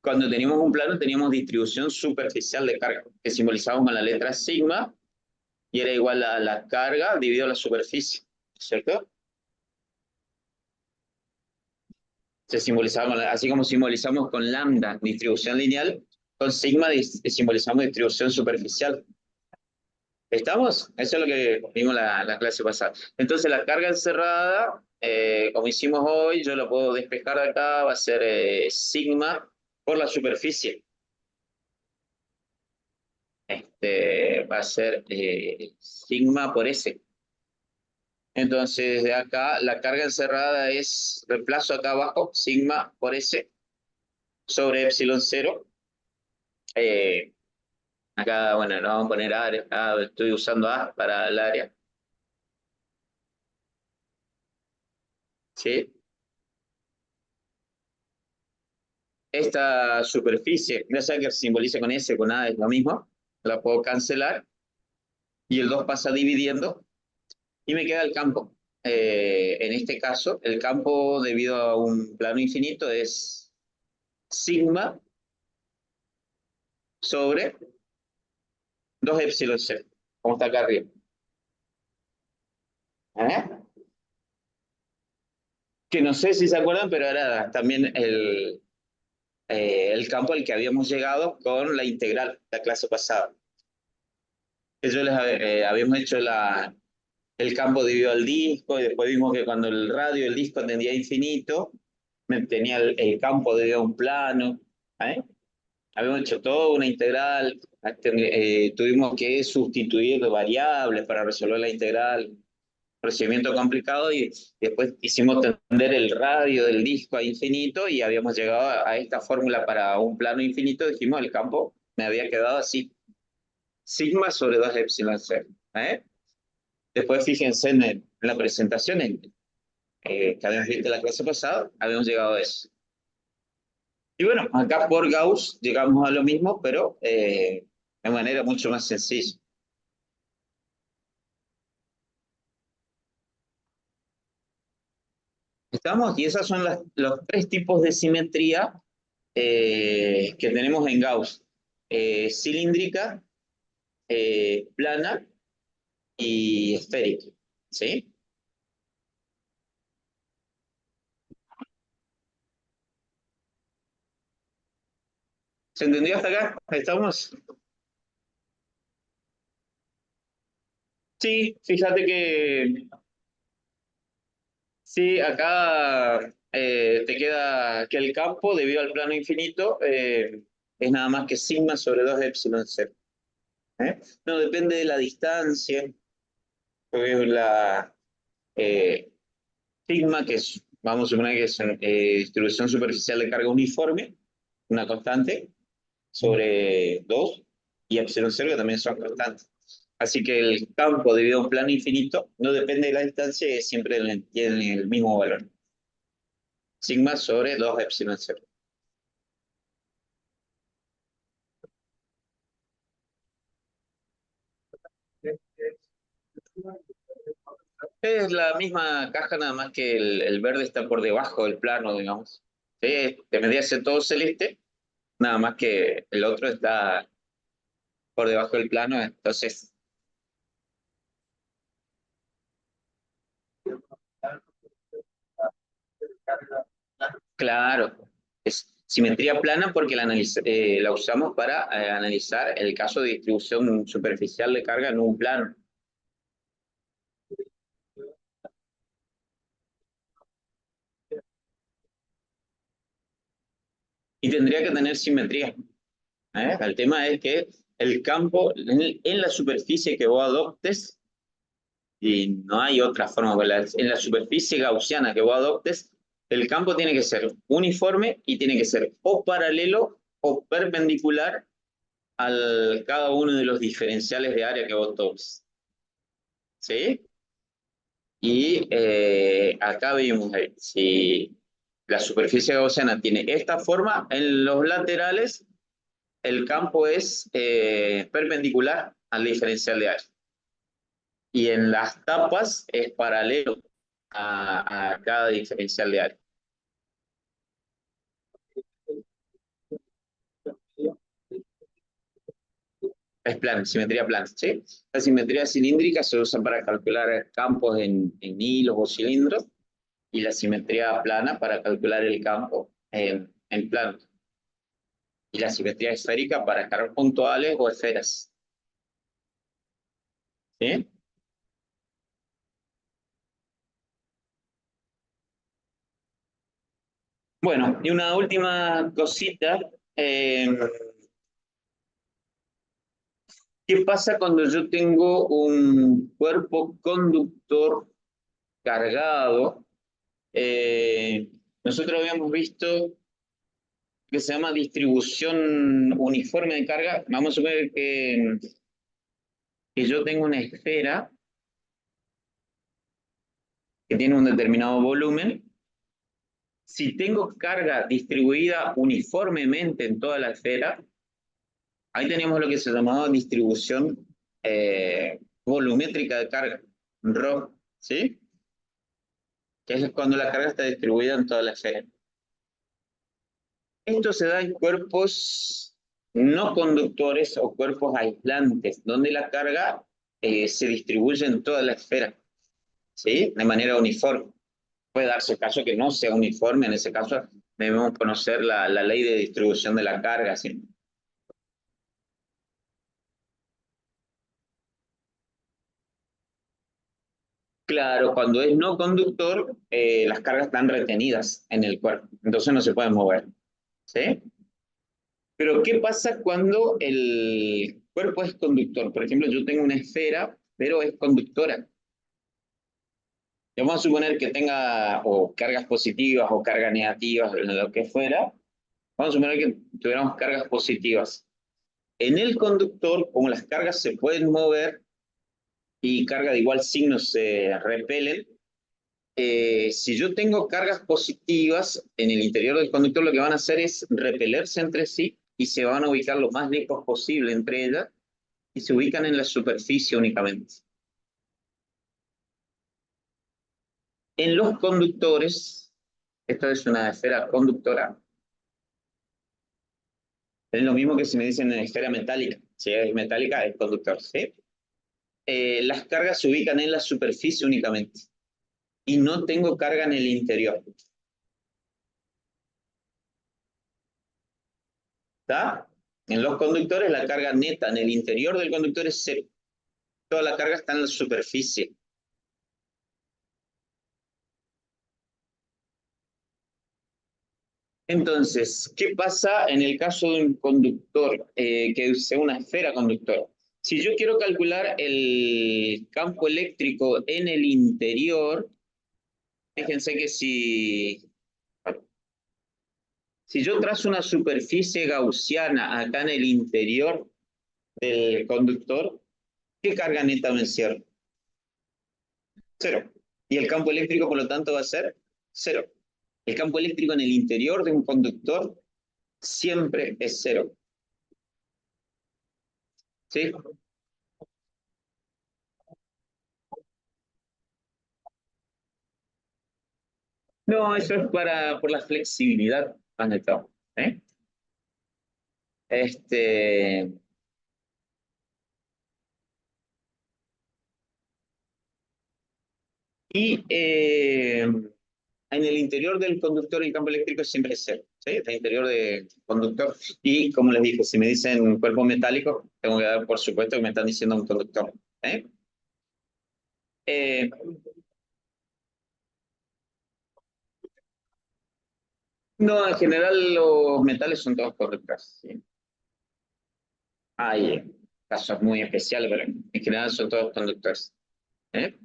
Cuando teníamos un plano teníamos distribución superficial de carga, que simbolizamos con la letra sigma, y era igual a la carga dividido la superficie, ¿cierto? Se simbolizaba así como simbolizamos con lambda distribución lineal, con sigma simbolizamos distribución superficial. ¿Estamos? Eso es lo que vimos la clase pasada. Entonces la carga encerrada, como hicimos hoy, yo lo puedo despejar de acá, va a ser sigma por la superficie. Va a ser sigma por S. Entonces de acá la carga encerrada es, reemplazo acá abajo, sigma por S sobre epsilon 0. Acá, bueno, no vamos a poner área, estoy usando A para el área. ¿Sí? Esta superficie, ya sea que se simbolice con S, con A, es lo mismo, la puedo cancelar y el 2 pasa dividiendo y me queda el campo. En este caso, el campo debido a un plano infinito es sigma sobre 2 epsilon 0, como está acá arriba. ¿Eh? Que no sé si se acuerdan, pero era también el campo al que habíamos llegado con la integral, la clase pasada. Eso habíamos hecho el campo dividido al disco, y después vimos que cuando el radio del disco tendía infinito, tenía el campo debido a un plano. ¿Eh? Habíamos hecho toda una integral, tuvimos que sustituir variables para resolver la integral, procedimiento complicado, y después hicimos tender el radio del disco a infinito y habíamos llegado a esta fórmula para un plano infinito. Dijimos el campo me había quedado así, sigma sobre 2 epsilon 0. ¿Eh? Después fíjense en la presentación que habíamos visto la clase pasada, habíamos llegado a eso. Y bueno, acá por Gauss llegamos a lo mismo, pero de manera mucho más sencilla. ¿Estamos? Y esos son los 3 tipos de simetría que tenemos en Gauss. Cilíndrica, plana y esférica. ¿Sí? ¿Se entendió hasta acá? ¿Estamos? Sí, fíjate que sí, acá te queda que el campo, debido al plano infinito, es nada más que sigma sobre 2 epsilon 0. ¿Eh? No, depende de la distancia, porque es la eh, sigma, que es, vamos a suponer que es distribución superficial de carga uniforme, una constante, sobre 2, y epsilon 0, que también son constantes. Así que el campo, debido a un plano infinito, no depende de la distancia, siempre tiene el mismo valor. Sigma sobre 2 epsilon 0. Es la misma caja, nada más que el verde está por debajo del plano, digamos. Sí, debería ser todo celeste, nada más que el otro está por debajo del plano, entonces, claro, es simetría plana porque la usamos para analizar el caso de distribución superficial de carga en un plano. y tendría que tener simetría. El tema es que el campo en la superficie que vos adoptes, y no hay otra forma, en la superficie gaussiana que vos adoptes, el campo tiene que ser uniforme y tiene que ser o paralelo o perpendicular al cada uno de los diferenciales de área que vos tomes. ¿Sí? Y acá vimos, si la superficie gaussiana tiene esta forma, en los laterales el campo es perpendicular al diferencial de área. Y en las tapas es paralelo a cada diferencial de área. Es plano, simetría plana, ¿sí? La simetría cilíndrica se usa para calcular campos en hilos o cilindros, y la simetría plana para calcular el campo en plano. Y la simetría esférica para cargas puntuales o esferas. ¿Sí? Bueno, y una última cosita. ¿Qué pasa cuando yo tengo un cuerpo conductor cargado? Nosotros habíamos visto que se llama distribución uniforme de carga. Vamos a suponer que yo tengo una esfera que tiene un determinado volumen. Si tengo carga distribuida uniformemente en toda la esfera, ahí tenemos lo que se llamaba distribución volumétrica de carga, ρ, ¿sí? Que es cuando la carga está distribuida en toda la esfera. Esto se da en cuerpos no conductores o cuerpos aislantes, donde la carga se distribuye en toda la esfera, ¿sí? De manera uniforme. Puede darse el caso que no sea uniforme, en ese caso debemos conocer la ley de distribución de la carga, ¿sí? Claro, cuando es no conductor, las cargas están retenidas en el cuerpo, entonces no se pueden mover, ¿sí? Pero ¿qué pasa cuando el cuerpo es conductor? Por ejemplo, yo tengo una esfera, pero es conductora. Y vamos a suponer que tenga o cargas positivas o cargas negativas, lo que fuera. Vamos a suponer que tuviéramos cargas positivas. En el conductor, como las cargas se pueden mover y cargas de igual signo se repelen, si yo tengo cargas positivas en el interior del conductor, lo que van a hacer es repelerse entre sí y se van a ubicar lo más lejos posible entre ellas y se ubican en la superficie únicamente. En los conductores, esto es una esfera conductora, es lo mismo que si me dicen en esfera metálica. Si es metálica, es conductor, ¿sí? Las cargas se ubican en la superficie únicamente y no tengo carga en el interior. ¿Está? En los conductores la carga neta en el interior del conductor es cero. Toda la carga está en la superficie. Entonces, ¿qué pasa en el caso de un conductor que sea una esfera conductora? Si yo quiero calcular el campo eléctrico en el interior, fíjense que si yo trazo una superficie gaussiana acá en el interior del conductor, ¿qué carga neta me encierra? Cero. Y el campo eléctrico, por lo tanto, va a ser cero. El campo eléctrico en el interior de un conductor siempre es cero. ¿Sí? No, eso es por la flexibilidad, más de todo, ¿eh? Este, y en el interior del conductor el campo eléctrico siempre es cero, ¿sí? En el interior del conductor. Y como les dije, si me dicen cuerpo metálico, tengo que dar por supuesto que me están diciendo un conductor, ¿eh? Eh, No, en general los metales son todos conductores. ¿Sí? Hay casos muy especiales, pero en general son todos conductores. ¿Eh?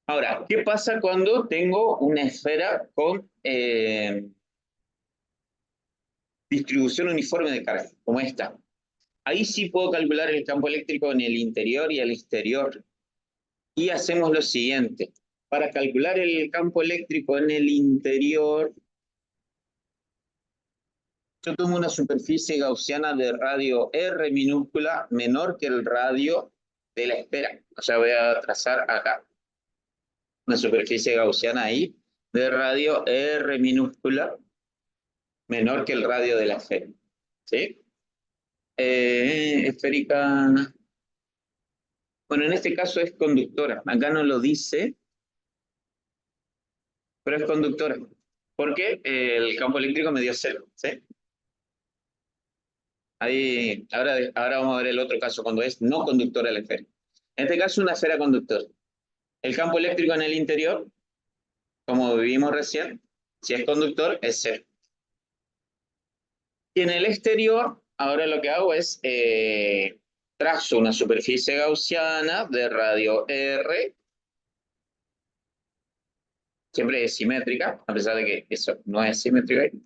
Ahora, ¿qué pasa cuando tengo una esfera con distribución uniforme de carga, como esta? Ahí sí puedo calcular el campo eléctrico en el interior y el exterior. Y hacemos lo siguiente. Para calcular el campo eléctrico en el interior, yo tomo una superficie gaussiana de radio R minúscula menor que el radio de la esfera. O sea, voy a trazar acá una superficie gaussiana ahí de radio R minúscula menor que el radio de la esfera. ¿Sí? Esférica. Bueno, en este caso es conductora. Acá no lo dice, pero es conductora. Porque el campo eléctrico me dio cero. ¿Sí? Ahí, ahora vamos a ver el otro caso, cuando es no conductora la esfera. En este caso, una esfera conductora. El campo eléctrico en el interior, como vivimos recién, si es conductor, es cero. Y en el exterior, ahora lo que hago es trazo una superficie gaussiana de radio R, siempre es simétrica, a pesar de que eso no es simétrico,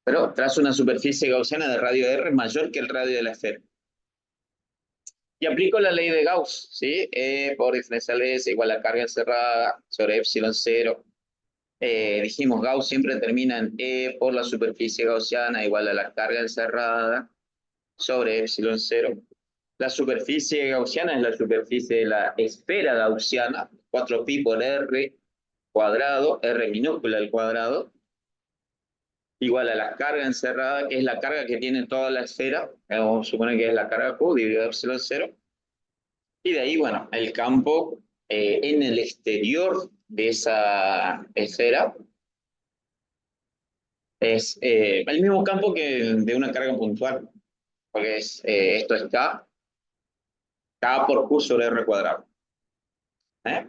pero trazo una superficie gaussiana de radio R mayor que el radio de la esfera. Y aplico la ley de Gauss, ¿sí? E por exponencial S igual a carga encerrada sobre epsilon 0. Dijimos, Gauss siempre termina en E por la superficie gaussiana igual a la carga encerrada sobre epsilon 0. La superficie gaussiana es la superficie de la esfera gaussiana, 4pi por R cuadrado, R minúscula al cuadrado, igual a la carga encerrada, que es la carga que tiene toda la esfera, vamos a suponer que es la carga Q dividido epsilon 0. Y de ahí, bueno, el campo en el exterior de esa esfera es el mismo campo que de una carga puntual, porque esto es K por Q sobre R cuadrado. ¿Eh?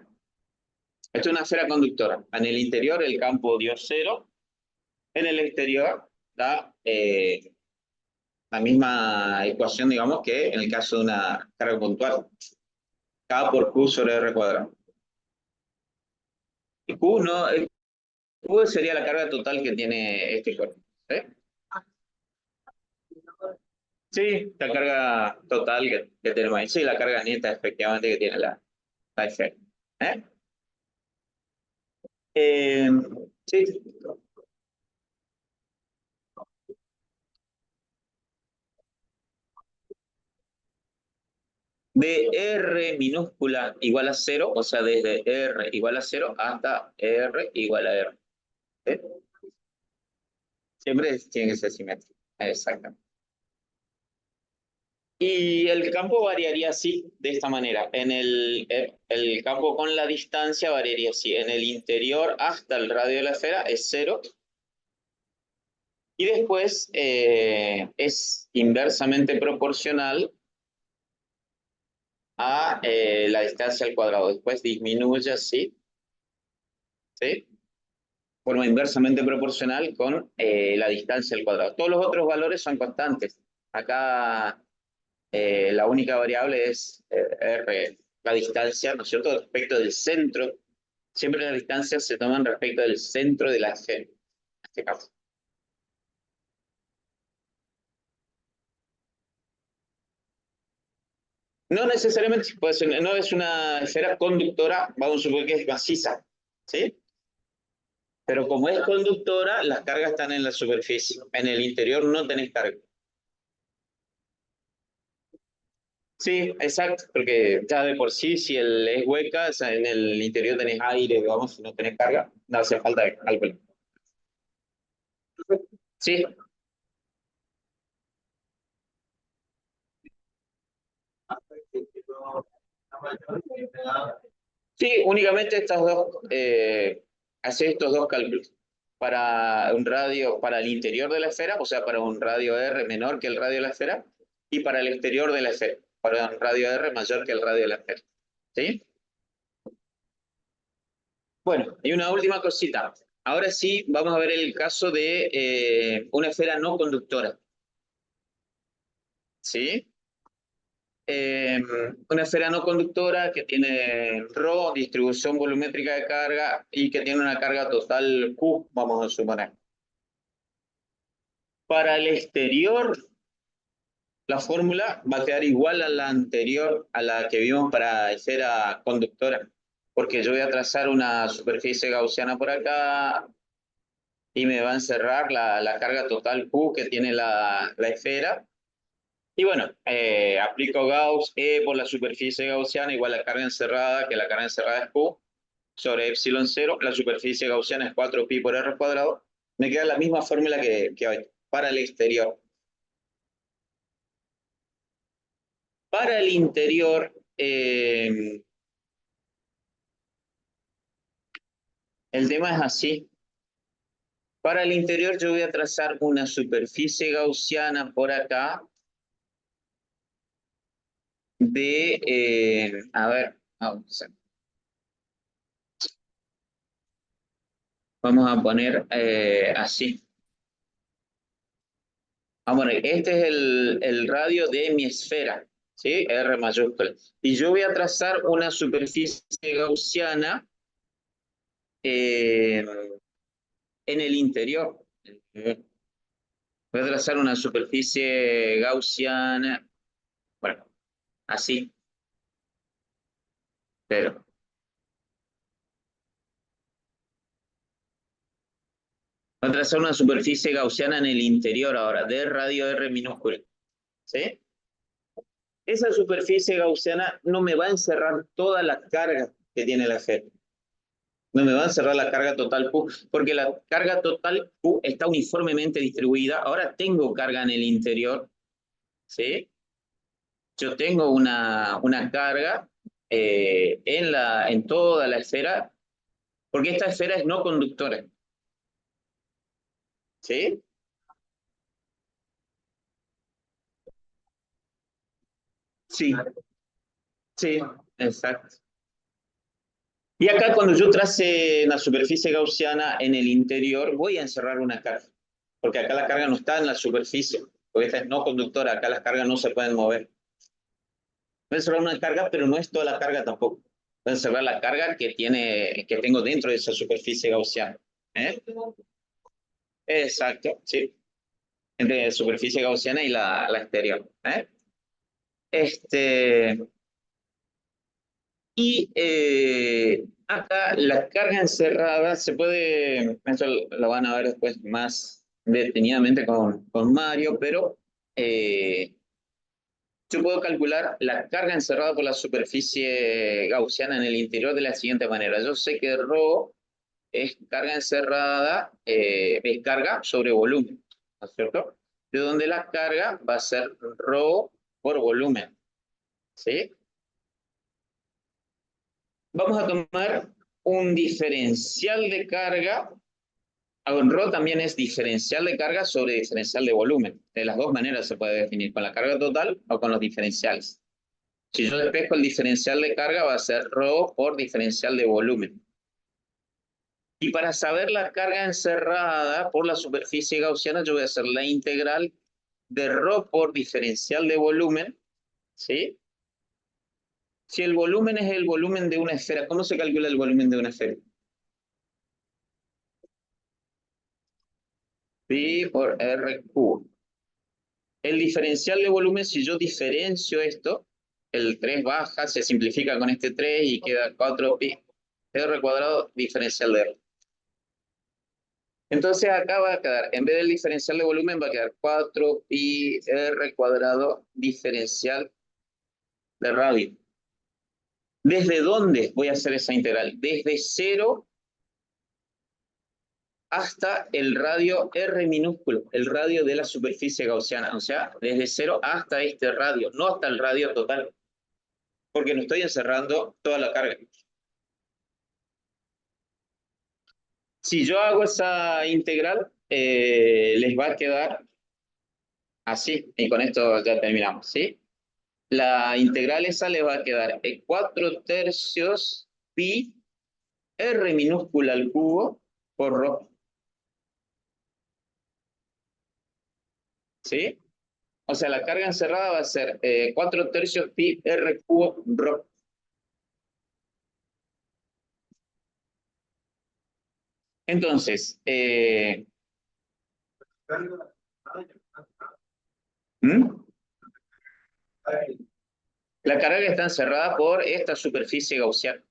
Esto es una esfera conductora. En el interior el campo dio cero, en el exterior da la misma ecuación, digamos, que en el caso de una carga puntual. K por Q sobre R cuadrado. Y Q no, Q sería la carga total que tiene este cuerpo. ¿Eh? Sí, la carga total que tenemos ahí. Sí, la carga neta efectivamente que tiene la esfera. ¿Eh? Eh, sí. De R minúscula igual a 0, o sea, desde R igual a 0 hasta R igual a R. ¿Eh? Siempre tiene que ser simétrico. Exactamente. Y el campo variaría así, de esta manera. El campo con la distancia variaría así. En el interior hasta el radio de la esfera es 0. Y después es inversamente proporcional a la distancia al cuadrado. Después disminuye así, ¿sí? Forma inversamente proporcional con la distancia al cuadrado. Todos los otros valores son constantes. Acá la única variable es R, la distancia, ¿no es cierto?, respecto del centro. Siempre las distancias se toman respecto del centro de la esfera, en este caso. No necesariamente, puede ser, no es una esfera conductora, vamos a suponer que es maciza, ¿sí? Pero como es conductora, las cargas están en la superficie. En el interior no tenés carga. Sí, exacto, porque ya de por sí, si es hueca, o sea, en el interior tenés aire, digamos, si no tenés carga, no hace falta de cálculo. Sí, sí, únicamente estas dos, hace estos dos cálculos. Para un radio, para el interior de la esfera, o sea, para un radio R menor que el radio de la esfera, y para el exterior de la esfera, para un radio R mayor que el radio de la esfera. ¿Sí? Bueno, y una última cosita. Ahora sí, vamos a ver el caso de una esfera no conductora. ¿Sí? Eh, una esfera no conductora que tiene ρ, distribución volumétrica de carga, y que tiene una carga total Q, vamos a suponer. Para el exterior, la fórmula va a quedar igual a la anterior, a la que vimos para esfera conductora, porque yo voy a trazar una superficie gaussiana por acá, y me va a encerrar la carga total Q que tiene la esfera. Y bueno, aplico Gauss, E por la superficie gaussiana igual a la carga encerrada, que la carga encerrada es Q, sobre epsilon 0, la superficie gaussiana es 4pi por r cuadrado. Me queda la misma fórmula que hoy, para el exterior. Para el interior, el tema es así. Para el interior yo voy a trazar una superficie gaussiana por acá de, a ver, vamos a poner así. Vamos a poner, este es el radio de mi esfera, ¿sí? R mayúscula. Y yo voy a trazar una superficie gaussiana en el interior. Voy a trazar una superficie gaussiana, bueno, así, pero voy a trazar una superficie gaussiana en el interior ahora, de radio R minúscula, ¿sí? Esa superficie gaussiana no me va a encerrar toda la carga que tiene la esfera. No me va a encerrar la carga total Q, porque la carga total Q está uniformemente distribuida. Ahora tengo carga en el interior, ¿sí? Yo tengo una carga en toda la esfera, porque esta esfera es no conductora, ¿sí? Sí, sí, exacto. Y acá cuando yo trace la superficie gaussiana en el interior, voy a encerrar una carga, porque acá la carga no está en la superficie, porque esta es no conductora, acá las cargas no se pueden mover. Voy a encerrar una carga, pero no es toda la carga tampoco. Voy a encerrar la carga que tengo dentro de esa superficie gaussiana. ¿Eh? Exacto, sí. Entre la superficie gaussiana y la exterior. ¿Eh? Este, acá la carga encerrada se puede, esto lo van a ver después más detenidamente con Mario, pero yo puedo calcular la carga encerrada por la superficie gaussiana en el interior de la siguiente manera. Yo sé que ρ es carga encerrada, es carga sobre volumen, ¿no es cierto? De donde la carga va a ser ρ por volumen, ¿sí? Vamos a tomar un diferencial de carga. Ρ también es diferencial de carga sobre diferencial de volumen. De las dos maneras se puede definir, con la carga total o con los diferenciales. Si yo despejo el diferencial de carga, va a ser ρ por diferencial de volumen. Y para saber la carga encerrada por la superficie gaussiana, yo voy a hacer la integral de ρ por diferencial de volumen, ¿sí? Si el volumen es el volumen de una esfera, ¿cómo se calcula el volumen de una esfera? Pi por R cubo. El diferencial de volumen, si yo diferencio esto, el 3 baja, se simplifica con este 3 y queda 4pi R cuadrado diferencial de R. Entonces acá va a quedar, en vez del diferencial de volumen, va a quedar 4pi R cuadrado diferencial de radio. ¿Desde dónde voy a hacer esa integral? Desde 0 hasta el radio R minúsculo, el radio de la superficie gaussiana. O sea, desde 0 hasta este radio, no hasta el radio total, porque no estoy encerrando toda la carga. Si yo hago esa integral, les va a quedar así, y con esto ya terminamos, ¿sí? La integral esa le va a quedar 4 tercios pi r minúscula al cubo por ρ. ¿Sí? O sea, la carga encerrada va a ser 4 tercios pi r cubo ρ. Entonces, ¿mm? La carga está encerrada por esta superficie gaussiana.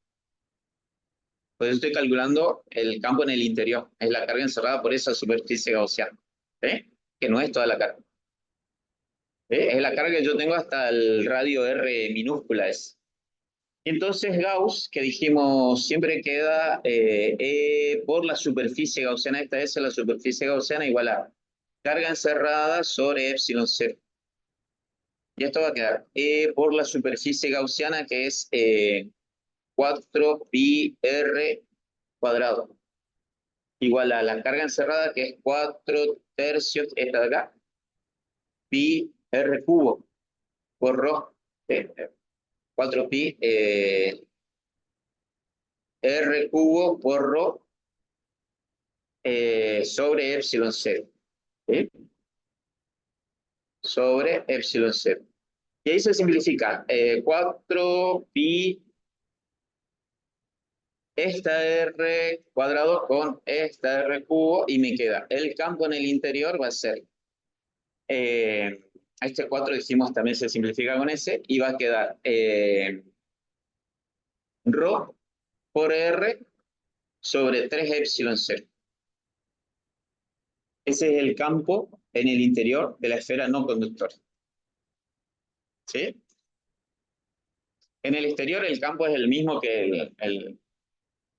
Por eso estoy calculando el campo en el interior. Es la carga encerrada por esa superficie gaussiana. ¿Sí? Que no es toda la carga. ¿Sí? Es la carga que yo tengo hasta el radio R minúscula. Entonces Gauss, que dijimos, siempre queda por la superficie gaussiana. Esta es la superficie gaussiana igual a carga encerrada sobre epsilon 0. Y esto va a quedar por la superficie gaussiana, que es 4 pi r cuadrado, igual a la carga encerrada, que es 4 tercios, esta de acá, pi r cubo por rho, 4 pi r cubo por rho sobre epsilon 0. ¿Sí? Sobre epsilon 0. Y ahí se simplifica 4 pi esta r cuadrado con esta r cubo, y me queda el campo en el interior va a ser este 4 dijimos también se simplifica con ese, y va a quedar rho por r sobre 3 epsilon 0. Ese es el campo en el interior de la esfera no conductora. ¿Sí? En el exterior el campo es el mismo que el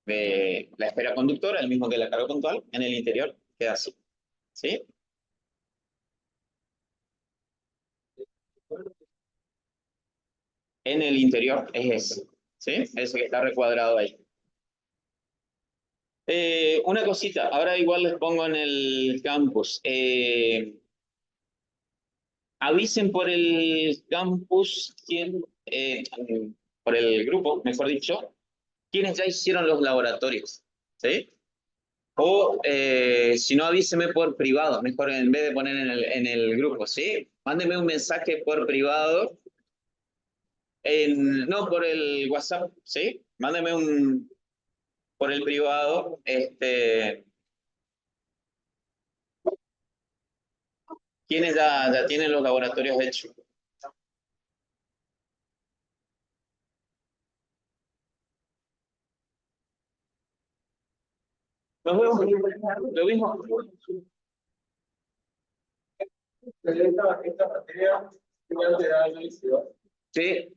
de la esfera conductora, el mismo que la carga puntual. En el interior queda así. ¿Sí? En el interior es ese. ¿Sí? Ese que está recuadrado ahí. Una cosita, ahora igual les pongo en el campus. Avisen por el campus, por el grupo, mejor dicho, quienes ya hicieron los laboratorios. ¿Sí? O si no, avíseme por privado, mejor en vez de poner en el grupo. ¿Sí? Mándeme un mensaje por privado. No, por el WhatsApp. ¿Sí? Mándeme por el privado. Quienes ya tienen los laboratorios hechos. Nos vemos. Lo mismo. Esta materia igual te da inicio. Sí.